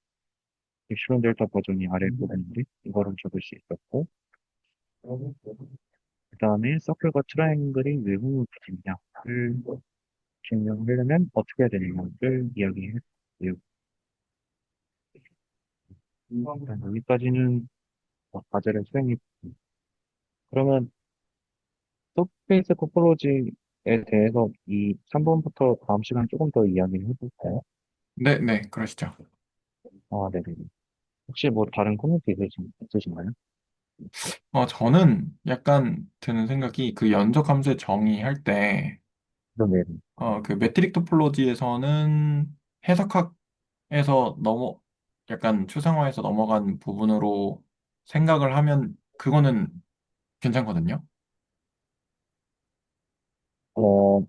입실론 델타 버전이 아래 부분인데 이거를 적을 수 있었고 그 다음에 서클과 트라이앵글이 왜 호모집냐를 증명하려면 어떻게 해야 되느냐를 이야기했고요. 일단 여기까지는 과제를 수행했습니다. 그러면 서페이스 토폴로지에 대해서 이 3번부터 다음 시간 조금 더 이야기를 해볼까요? 네네, 그러시죠. 아, 네네. 혹시 뭐 다른 코멘트 있으신가요? 저는 약간 드는 생각이 그 연적 함수의 정의할 때, 네네. 그 메트릭 토폴로지에서는 해석학에서 약간 추상화해서 넘어간 부분으로 생각을 하면 그거는 괜찮거든요. 어,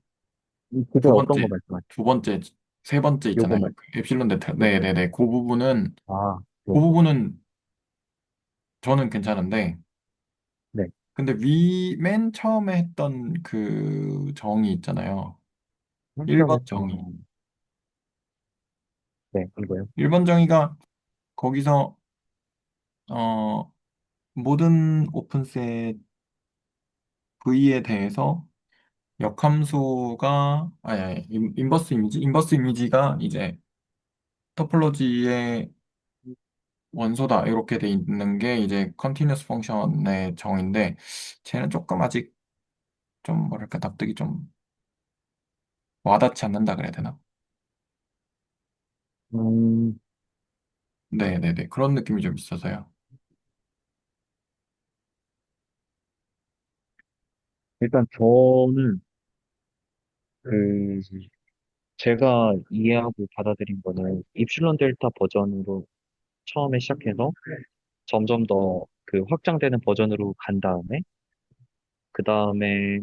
그게 두 어떤 거 번째, 말씀하시죠? 두 번째, 세 번째 요거 있잖아요. 말, 그 엡실론 데타. 네네네. 아, 네. 그 부분은 저는 괜찮은데, 네. 근데 맨 처음에 했던 그 정의 있잖아요. 한참 1번 했던 정의. 거. 네, 이거요. 1번 정의가 거기서, 어, 모든 오픈셋 V에 대해서 역함수가, 아니, 인버스 이미지가 이제 토폴로지의 원소다. 이렇게 돼 있는 게 이제 컨티뉴스 펑션의 정의인데, 쟤는 조금 아직 좀 뭐랄까, 납득이 좀 와닿지 않는다 그래야 되나? 네네네. 그런 느낌이 좀 있어서요. 일단 저는 그 제가 이해하고 받아들인 거는 입실론 델타 버전으로 처음에 시작해서 점점 더 그 확장되는 버전으로 간 다음에 그 다음에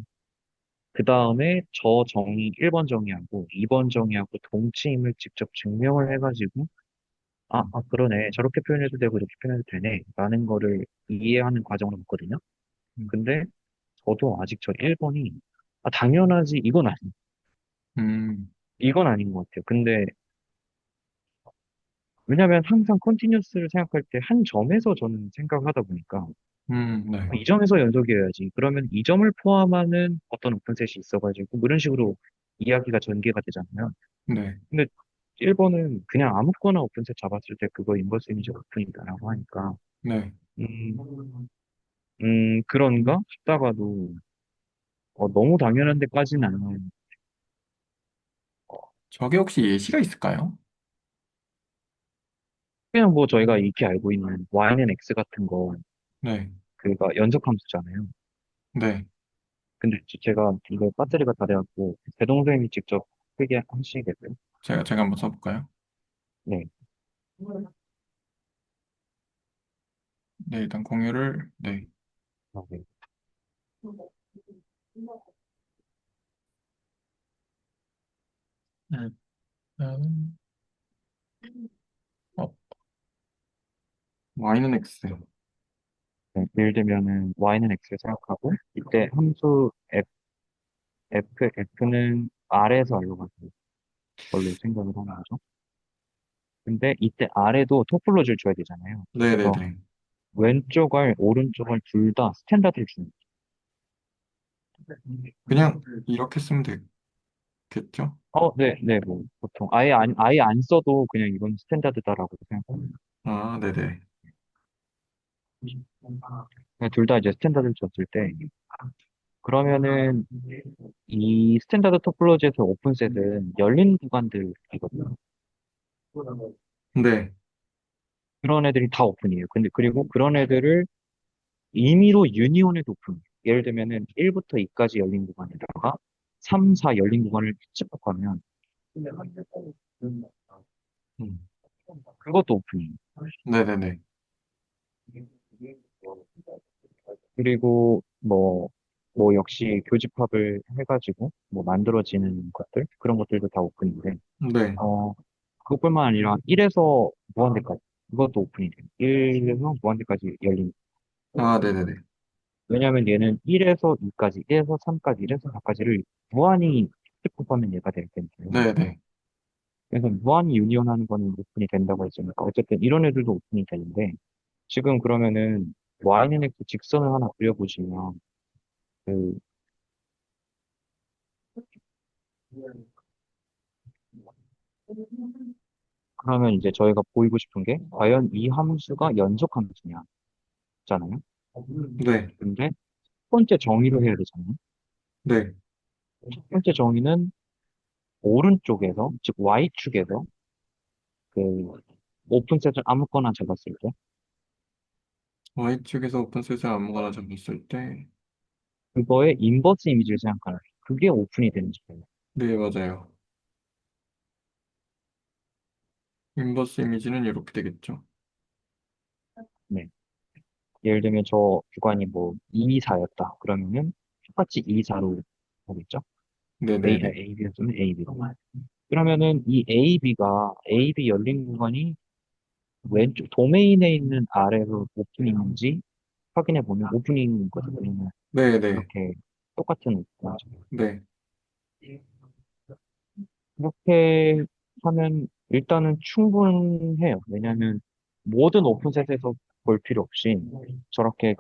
그 다음에 저 정의 1번 정의하고 2번 정의하고 동치임을 직접 증명을 해가지고 그러네. 저렇게 표현해도 되고 이렇게 표현해도 되네. 라는 거를 이해하는 과정으로 갔거든요. 음, 근데 저도 아직 저 1번이 당연하지 음, 이건 아닌 것 같아요. 근데 왜냐면 항상 컨티뉴스를 생각할 때 한 점에서 저는 생각을 하다 보니까 네, 이 점에서 연속이어야지. 그러면 이 점을 포함하는 어떤 오픈셋이 있어가지고 뭐 이런 식으로 이야기가 전개가 되잖아요. 네, 근데 1번은 그냥 아무거나 오픈셋 잡았을 때 그거 인버스 이미지 오픈이다라고 하니까 네. 음, 그런가 싶다가도 너무 당연한 데까지는 않아요. 저게 혹시 예시가 있을까요? 그냥 뭐 저희가 익히 알고 있는 y는 x 같은 거 네, 그가 연속함수잖아요. 네. 근데 제가 이거 배터리가 다 돼갖고 대동생이 직접 크게 하시겠어요? 제가 한번 써볼까요? 네. 네, 일단 공유를, 네. 네. 일단, 어, y는 x. 네, 예를 들면은 y는 x를 생각하고 이때 함수 f는 r에서 알로 가는 걸로 생각을 하는 거죠. 근데 이때 r에도 토폴로지를 줘야 되잖아요. 그래서 네네네. 왼쪽을 오른쪽을 둘 다 스탠다드를 주는 그냥 이렇게 쓰면 되겠죠? 네, 네, 뭐, 보통. 아예 안 써도 그냥 이건 스탠다드다라고 생각합니다. 아, 네네. 둘 다 이제 스탠다드를 줬을 때, 그러면은 이 스탠다드 토폴로지에서 오픈셋은 열린 구간들이거든요. 네. 그런 애들이 다 오픈이에요. 근데 그리고 그런 애들을 임의로 유니온에도 오픈. 예를 들면은 1부터 2까지 열린 구간에다가 3, 4 열린 구간을 찝박하면 음. 그것도 오픈이에요. 네네네. 그리고 뭐 역시 교집합을 해가지고 뭐 만들어지는 것들 그런 것들도 다 오픈인데 네. 어 그것뿐만 아니라 1에서 무한대까지 그것도 오픈이 돼요. 1에서 무한대까지 열린. 아, 네네네. 왜냐하면 얘는 1에서 2까지, 1에서 3까지, 1에서 4까지를 무한히 스킵하면 얘가 될 텐데. 네네. 그래서 무한히 유니온하는 거는 오픈이 된다고 했으니까 어쨌든 이런 애들도 오픈이 되는데 지금 그러면은 y는 x 직선을 하나 그려보시면 그 그러면 이제 저희가 보이고 싶은 게 과연 이 함수가 연속 함수냐 잖아요. 네. 근데 첫 번째 정의를 해야 되잖아요. 네. 첫 번째 정의는 오른쪽에서 즉 y축에서 그 오픈셋을 아무거나 잡았을 때 Y축에서 오픈셋을 아무거나 잡았을 때, 그거의 인버스 이미지를 생각하는 거예요. 그게 오픈이 되는 거예요. 네, 맞아요. 인버스 이미지는 이렇게 되겠죠. 네. 예를 들면 저 구간이 뭐 2, 4였다. 그러면은 똑같이 2, 4로 보겠죠. 네네네. AB였으면 AB로. 그러면은 이 AB 열린 구간이 왼쪽 도메인에 있는 아래로 오프닝인지 확인해 보면 오프닝인 거거든요. 네네. 이렇게 똑같은 거죠. 네. 그렇게 하면 일단은 충분해요. 왜냐하면 모든 오픈셋에서 볼 필요 없이 저렇게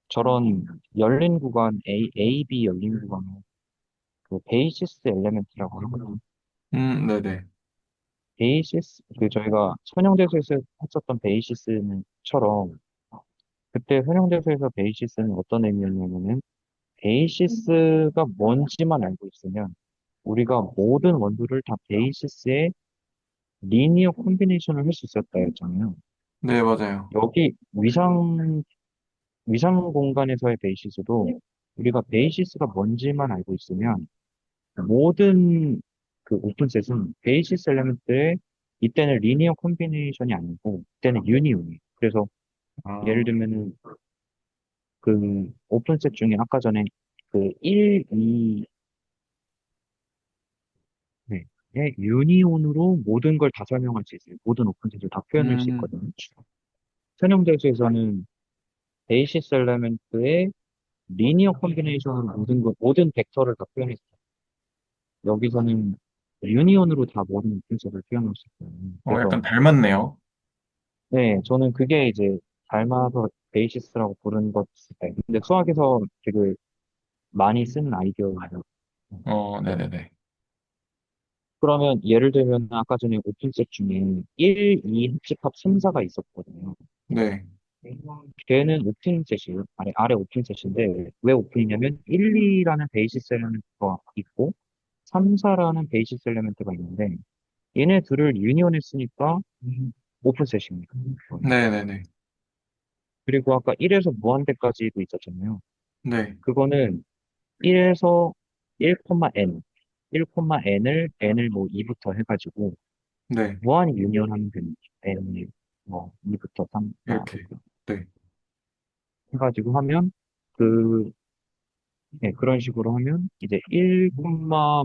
저런 열린 구간 B 열린 구간을 그 베이시스 엘레멘트라고 하거든요. 네네. 베이시스 저희가 선형대수에서 했었던 베이시스처럼 그때 선형대수에서 베이시스는 어떤 의미였냐면은 베이시스가 뭔지만 알고 있으면 우리가 모든 원소를 다 베이시스에 리니어 콤비네이션을 할 수 있었다 했잖아요. 네, 맞아요. 여기 위상 공간에서의 베이시스도 우리가 베이시스가 뭔지만 알고 있으면 모든 그 오픈셋은 베이시스 엘리먼트의 이때는 리니어 콤비네이션이 아니고 이때는 유니온이에요. 그래서 예를 아, 들면은 그 오픈셋 중에 아까 전에 그 1, 2, 네, 의 유니온으로 모든 걸 다 설명할 수 있어요. 모든 오픈셋을 다 표현할 수 음, 있거든요. 선형대수에서는 베이시스 엘리먼트의 리니어 콤비네이션으로 모든 벡터를 다 표현했어요. 여기서는 유니온으로 다 모든 오픈셋을 표현할 수 있어요. 약간 그래서 닮았네요. 네, 저는 그게 이제 닮아서 베이시스라고 부르는 것 같아요. 근데 수학에서 되게 많이 쓰는 아이디어예요. 네네네. 그러면 예를 들면 아까 전에 오픈셋 중에 1, 2 합집합 3, 4가 있었거든요. 네, 걔는 오픈셋이에요. 아래 오픈셋인데 왜 오픈이냐면 1, 2라는 베이시스 엘리멘트가 있고 3, 4라는 베이시스 엘리멘트가 있는데 얘네 둘을 유니온했으니까 오픈셋입니다. 네네네. 그리고 아까 1에서 무한대까지도 있었잖아요. 네, 그거는 1에서 1,n, 1,n을 n을 뭐 2부터 해가지고 네. 무한히 유니온하면 됩니다. n 뭐 2부터 3, 4 이렇게. 네, 해가지고 하면 그 네, 그런 식으로 하면 이제 1,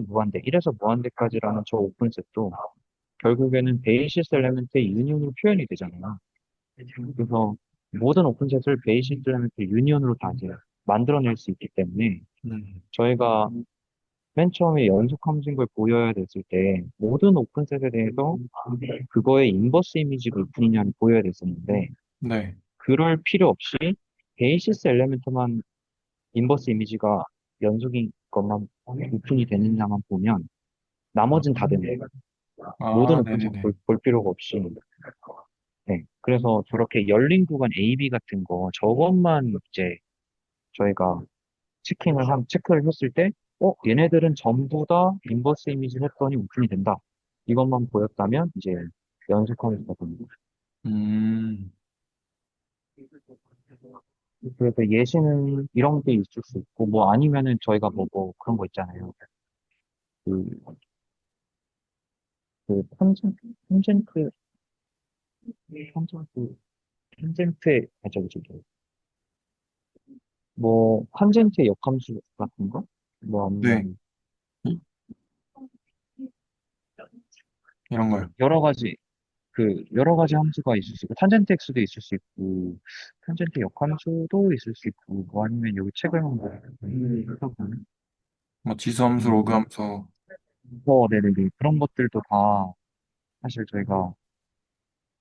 무한대, 1에서 무한대까지라는 저 오픈셋도 결국에는 베이시스 엘리멘트의 유니온으로 표현이 되잖아요. 그래서 모든 오픈셋을 베이시스 엘리멘트 유니온으로 다 이제 만들어낼 수 있기 때문에 음, 저희가 맨 처음에 연속 함수인 걸 보여야 됐을 때 모든 오픈셋에 대해서 그거의 인버스 이미지가 오픈이냐를 보여야 됐었는데 네. 그럴 필요 없이 베이시스 엘리멘트만 인버스 이미지가 연속인 것만 오픈이 되느냐만 보면 나머진 다 되는 거예요. 모든 오픈셋 네네네. 볼 필요가 없이 네. 그래서 저렇게 열린 구간 A, B 같은 거 저것만 이제 저희가 체크를 했을 때, 얘네들은 전부 다 인버스 이미지를 했더니 오픈이 된다. 이것만 보였다면, 이제 연속하면서 됩니다. 음, 그래서 예시는 이런 게 있을 수 있고, 뭐 아니면은 저희가 뭐 그런 거 있잖아요. 그, 그 탄젠트, 탄젠트의, 뭐, 탄젠트의 역함수 같은 거? 뭐 네. 아니면, 이- 이런 거요. 여러 가지 함수가 있을 수 있고, 탄젠트 x도 있을 수 있고, 탄젠트 역함수도 있을 수 있고, 뭐 아니면 여기 책을 한번 보면, 뭐, 지수함수, 음, 로그함수. 네네네. 그런 것들도 다 사실 저희가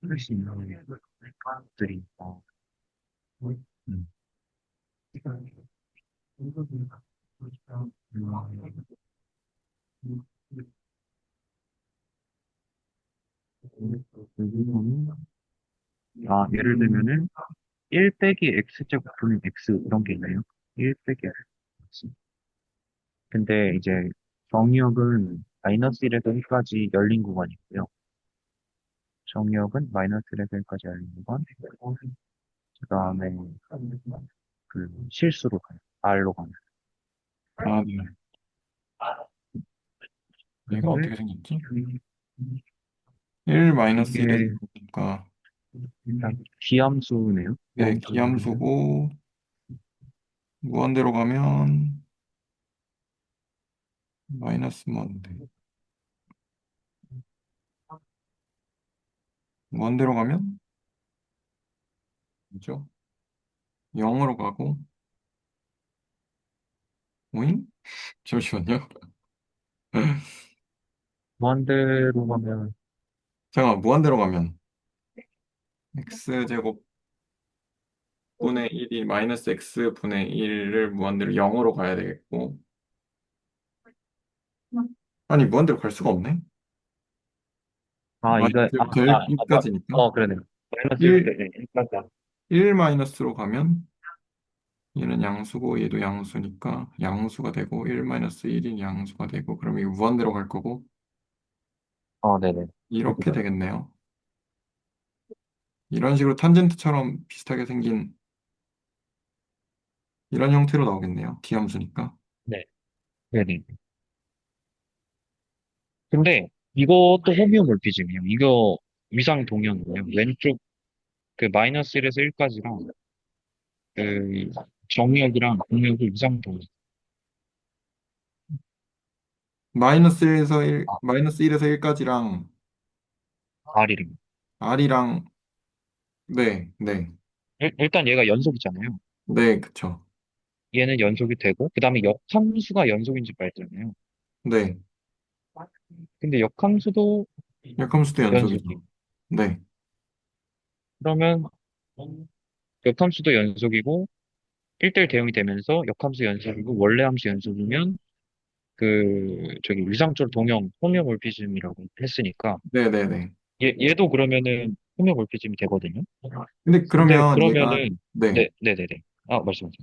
할 수 있는 것들이니까. 음. 예를 들면은, 1 빼기 x제곱분의 x 이런 게 있나요? 1 빼기 x. 근데 이제 정의역은 마이너스 1에서 1까지 열린 구간이고요. 정의역은 마이너스 1에서 1까지 열린 구간. 그 다음에 그 실수로 가요. R로 가면. 네. 얘가 근데 어떻게 생겼지? 1 마이너스 1에서 이게 니까 일단 기함수네요. 네, 기함수고, 무한대로 가면, 마이너스 무한대. 무한대로 가면, 뭐죠? 0으로 가고, 오잉? 잠시만요. 무한대로 가면 잠깐, 무한대로 가면, x제곱분의 1이 마이너스 x분의 1을 무한대로 0으로 가야 되겠고, 아니, 무한대로 갈 수가 없네? 이거 마이너스부터 1까지니까. 그러네요. 마이너스 1부터 1, 1까지. 1 마이너스로 가면, 얘는 양수고, 얘도 양수니까, 양수가 되고, 1 마이너스 1이 양수가 되고, 그럼 이거 무한대로 갈 거고, 네네. 이렇게 되겠네요. 이런 식으로 탄젠트처럼 비슷하게 생긴 이런 형태로 나오겠네요. D함수니까. 네. 네네. 근데 이것도 호미오몰피즘이에요. 이거 위상 동형이에요. 왼쪽 그 마이너스 1에서 1까지랑 그 정역이랑 공역이 위상 동형. 아, 마이너스 1에서 1까지랑 R이랑. R이랑, 네, 네, 일단 얘가 연속이잖아요. 네, 그쵸. 얘는 연속이 되고, 그 다음에 역함수가 연속인지 말잖아요. 네, 근데 역함수도 역함수도 연속이. 연속이죠. 네, 그러면 역함수도 연속이고, 1대1 대응이 되면서 역함수 연속이고, 원래 함수 연속이면 저기 위상적 동형 호미오몰피즘이라고 했으니까, 네, 네, 네. 얘도 그러면은 호미오몰피즘이 되거든요. 근데 근데 그러면 얘가, 그러면은, 네, 네네네. 말씀하세요.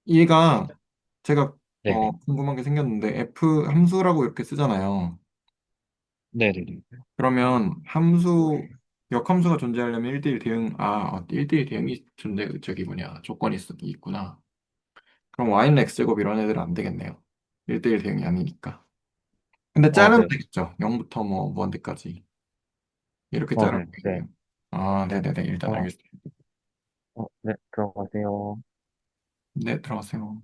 얘가 제가 네네. 궁금한 게 생겼는데 F 함수라고 이렇게 쓰잖아요. 네네네. 그러면 역함수가 존재하려면 1대1 대응, 1대1 대응이 저기 뭐냐, 있구나. 그럼 Y는 X제곱 이런 애들은 안 되겠네요. 1대1 대응이 아니니까. 근데 자르면 네. 되겠죠. 0부터 뭐 무한대까지. 이렇게 자르면 네, 네. 되겠네요. 아, 네네네. 일단 어, 알겠습니다. 네, 들어가세요. 네, 들어가세요.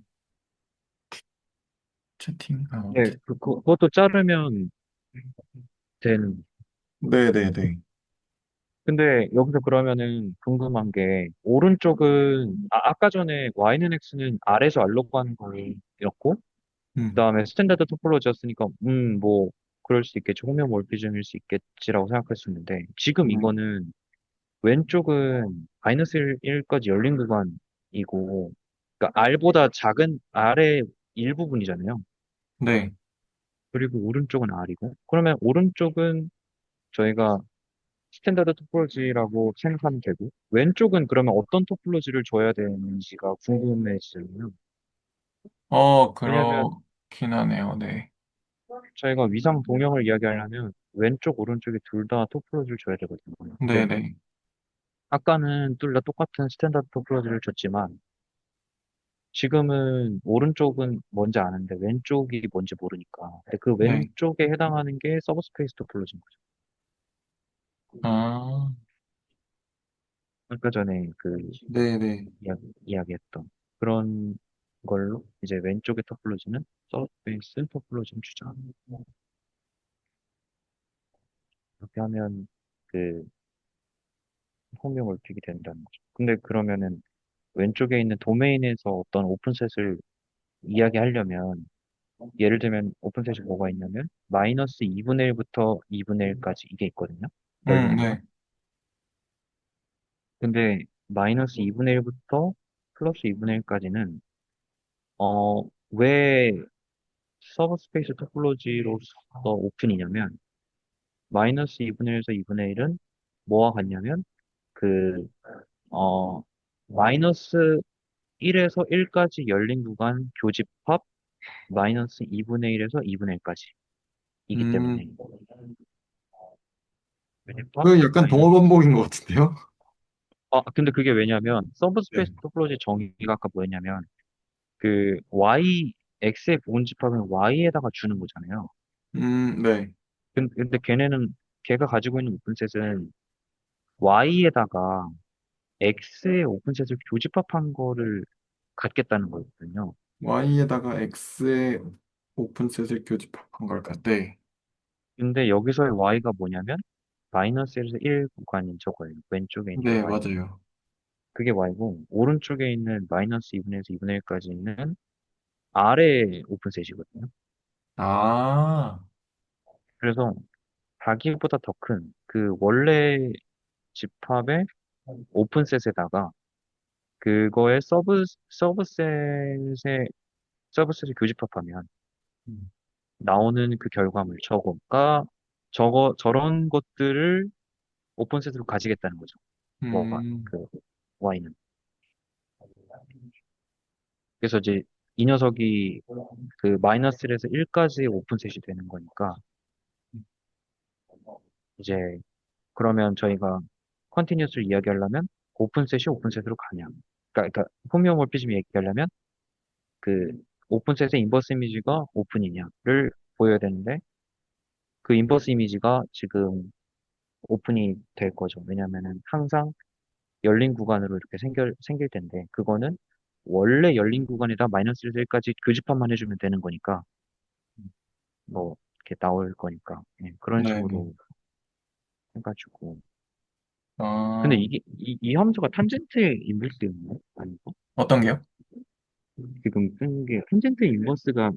채팅. 네, 그것도 자르면 되는. 네네네. 근데 여기서 그러면은 궁금한 게, 오른쪽은, 아까 전에 Y는 X는 R에서 R로 가는 거였고, 그 음, 다음에 스탠다드 토폴로지였으니까, 뭐, 그럴 수 있겠지. 호미오몰피즘일 수 있겠지라고 생각했었는데, 지금 네. 이거는 왼쪽은 마이너스 1까지 열린 구간이고, 그러니까 R보다 작은 R의 일부분이잖아요. 네. 그리고 오른쪽은 R이고, 그러면 오른쪽은 저희가 스탠다드 토폴로지라고 생각하면 되고, 왼쪽은 그러면 어떤 토폴로지를 줘야 되는지가 궁금해지잖아요. 왜냐면 그렇긴 하네요. 네. 저희가 위상 동형을 이야기하려면 왼쪽, 오른쪽에 둘 다 토폴로지를 줘야 되거든요. 근데 네네. 아까는 둘 다 똑같은 스탠다드 토폴로지를 줬지만, 지금은 오른쪽은 뭔지 아는데 왼쪽이 뭔지 모르니까. 근데 그 네. 왼쪽에 해당하는 게 서브스페이스 토폴로지인 거죠. 아, 아까 전에 네네. 이야기했던 그런 걸로 이제 왼쪽의 토폴로지는 서브스페이스 토폴로지를 주자. 이렇게 하면 그 호명을픽이 된다는 거죠. 근데 그러면은 왼쪽에 있는 도메인에서 어떤 오픈셋을 이야기하려면 예를 들면 오픈셋이 뭐가 있냐면 마이너스 2분의 1부터 2분의 1까지 이게 있거든요. 열린 구간. 네. 근데 마이너스 2분의 1부터 플러스 2분의 1까지는 왜 서브스페이스 토폴로지로서 오픈이냐면 마이너스 2분의 1에서 2분의 1은 뭐와 같냐면 그 어 마이너스 1에서 1까지 열린 구간 교집합 마이너스 2분의 1에서 2분의 1까지 이기 때문에 음, 교집합 그 약간 동어 마이너스 반복인 것 같은데요? 근데 그게 왜냐면 네. 서브스페이스 토폴로지 정의가 아까 뭐였냐면 x의 부분집합은 y에다가 주는 거잖아요. 네. 근데 걔가 가지고 있는 오픈셋은 y에다가 x의 오픈셋을 교집합한 거를 갖겠다는 거거든요. Y에다가 X의 오픈셋을 교집합한 걸까? 네. 근데 여기서의 y가 뭐냐면 마이너스 1에서 1 구간인 저거예요. 왼쪽에 있는 게 네, y. 맞아요. 그게 y고 오른쪽에 있는 마이너스 2분의 1에서 2분의 1까지 있는 r의 오픈셋이거든요. 아, 그래서 자기보다 더 큰 그 원래 집합의 오픈셋에다가 그거의 서브셋을 교집합하면 음, 나오는 그 결과물 저거가 저런 것들을 오픈셋으로 가지겠다는 거죠. 뭐가 음, y는. 그래서 이제 이 녀석이 그 마이너스 1에서 1까지의 오픈셋이 되는 거니까 이제 그러면 저희가 컨티뉴스를 이야기하려면 오픈셋이 오픈셋으로 가냐. 그러니까 호미오몰피즘 얘기하려면 그 오픈셋의 인버스 이미지가 오픈이냐를 보여야 되는데 그 인버스 이미지가 지금 오픈이 될 거죠. 왜냐면은 항상 열린 구간으로 이렇게 생길 텐데 그거는 원래 열린 구간에다 마이너스 1까지 교집합만 해주면 되는 거니까 뭐 이렇게 나올 거니까 그런 네. 식으로 해가지고 근데 아, 이 함수가 탄젠트 인버스였나요? 아니고 어떤 게요? 지금 쓴 게 탄젠트 인버스가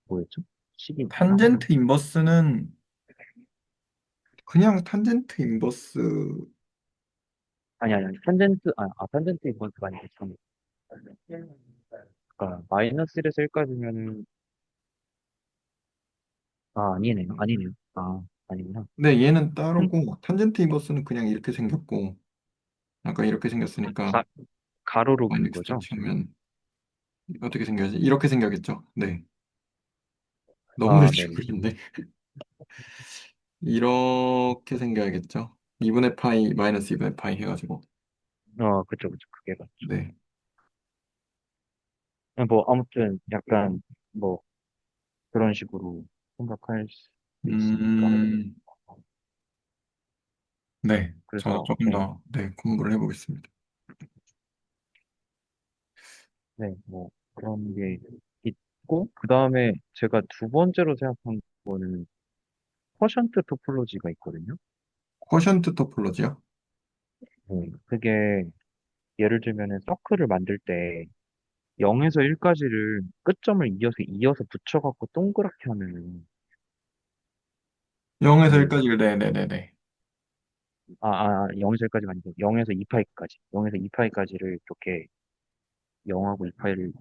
뭐였죠? 식이 탄젠트 인버스는 그냥 탄젠트 인버스, 아니 탄젠트 탄젠트 인버스가 아니고 참 그러니까 마이너스 1에서 1까지면은 아니네요 아니구나 네, 얘는 탄, 따로고, 탄젠트 인버스는 그냥 이렇게 생겼고, 아까 이렇게 생겼으니까, 가, 가로로 그은 마이너스 거죠? 치면 어떻게 생겨야지? 이렇게 생겨겠죠? 네. 너무 아 대충 네네 그렸네. 이렇게 생겨야겠죠? 2분의 파이, 마이너스 2분의 파이 해가지고. 그쵸 그게 맞죠 네. 뭐 아무튼 약간 뭐 그런 식으로 생각할 수 있으니까 음, 네. 저도 그래서 조금 더, 네, 공부를 해보겠습니다. 뭐 그런 게 있고 그 다음에 제가 두 번째로 생각한 거는 쿼션트 토폴로지가 있거든요. 쿼션트 토폴로지요? 그게 예를 들면은 서클을 만들 때 0에서 1까지를 끝점을 이어서 붙여갖고 동그랗게 하면은 0에서 그 1까지, 네네네네. 0에서 1까지가 아니고 0에서 2파이까지 0에서 2파이까지를 이렇게 0하고 2파이를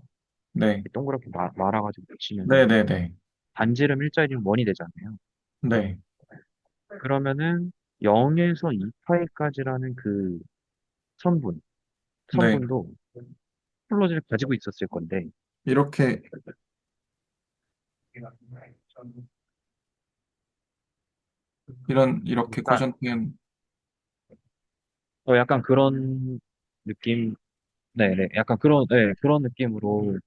네. 동그랗게 말아가지고 붙이면은 네네네. 반지름 일자리는 원이 되잖아요. 네. 그러면은 0에서 2파이까지라는 그 선분, 네. 선분도 토폴로지를 가지고 있었을 건데 이렇게, 이렇게 아, 쿼션트는, 약간 그런 느낌, 네네, 약간 그런 느낌으로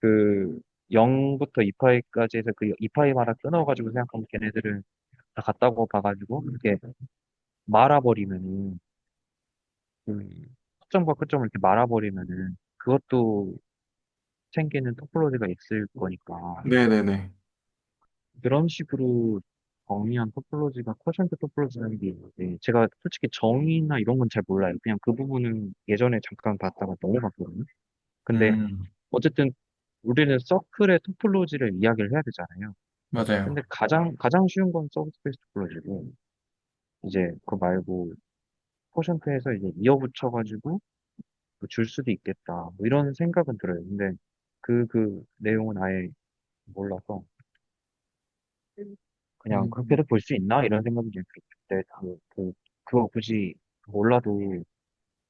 그 0부터 2파이까지 해서 그 2파이마다 끊어가지고 생각하면 걔네들을 다 같다고 봐가지고 이렇게 말아버리면은 그 끝점과 끝점을 이렇게 말아버리면은 그것도 생기는 토폴로지가 있을 거니까 네네네. 그런 식으로 정의한 토폴로지가 쿼션트 토폴로지라는 게 있는데 제가 솔직히 정의나 이런 건 잘 몰라요. 그냥 그 부분은 예전에 잠깐 봤다가 넘어갔거든요. 근데 음, 어쨌든 우리는 서클의 토폴로지를 이야기를 해야 되잖아요. 맞아요. 근데 가장 쉬운 건 서브스페이스 토폴로지고 이제 그거 말고 쿼션트에서 이제 이어붙여가지고 뭐줄 수도 있겠다. 뭐 이런 생각은 들어요. 근데 그 내용은 아예 몰라서 그냥 음, 그렇게도 볼 수 있나? 이런 생각이 좀 들을 때 그거 굳이 몰라도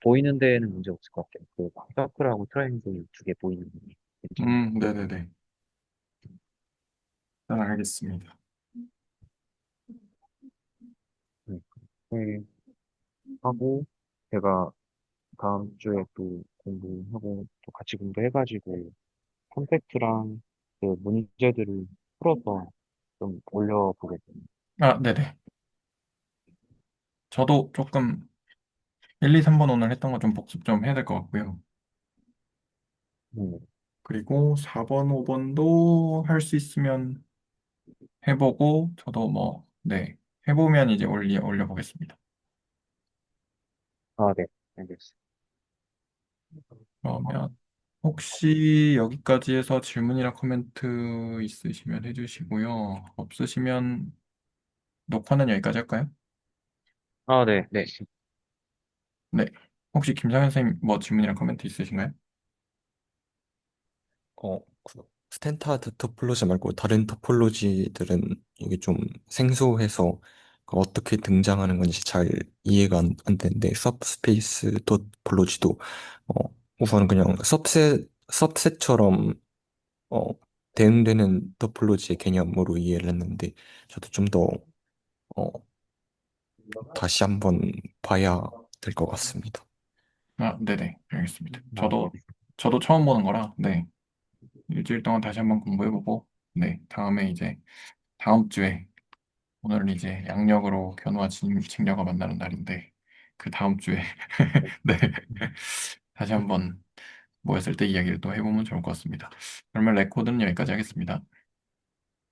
보이는 데에는 문제 없을 것 같아요. 그 서클하고 트라이앵글 두 개 보이는 게 괜찮은 것 네네네. 알겠습니다. 같아요. 네. 하고 제가 다음 주에 또 공부하고 또 같이 공부해가지고 콘택트랑 그 문제들을 풀어서 좀 올려보겠습니다. 아, 네네. 저도 조금 1, 2, 3번 오늘 했던 거 좀 복습 좀 해야 될 것 같고요. 음, 그리고 4번, 5번도 할 수 있으면 해보고, 저도 뭐, 네. 해보면 이제 올려보겠습니다. 네, 알겠습니다. 그러면 혹시 여기까지 해서 질문이나 코멘트 있으시면 해주시고요. 없으시면 녹화는 여기까지 할까요? 네. 네. 혹시 김상현 선생님 뭐 질문이나 코멘트 있으신가요? 스탠다드 토폴로지 말고 다른 토폴로지들은 이게 좀 생소해서 그 어떻게 등장하는 건지 잘 이해가 안 되는데 सब스페이스 토폴로지도 어, 우선 그냥 सब셋처럼 어, 대응되는 토폴로지의 개념으로 이해를 했는데 저도 좀 더 어, 다시 한번 봐야 될 것 같습니다. 아, 네네, 알겠습니다. 아, 네. 저도 처음 보는 거라, 네, 일주일 동안 다시 한번 공부해보고, 네, 다음에 이제 다음 주에 오늘은 이제 양력으로 견우와 직녀가 만나는 날인데 그 다음 주에 네 다시 한번 모였을 때 이야기를 또 해보면 좋을 것 같습니다. 그러면 레코드는 여기까지 하겠습니다.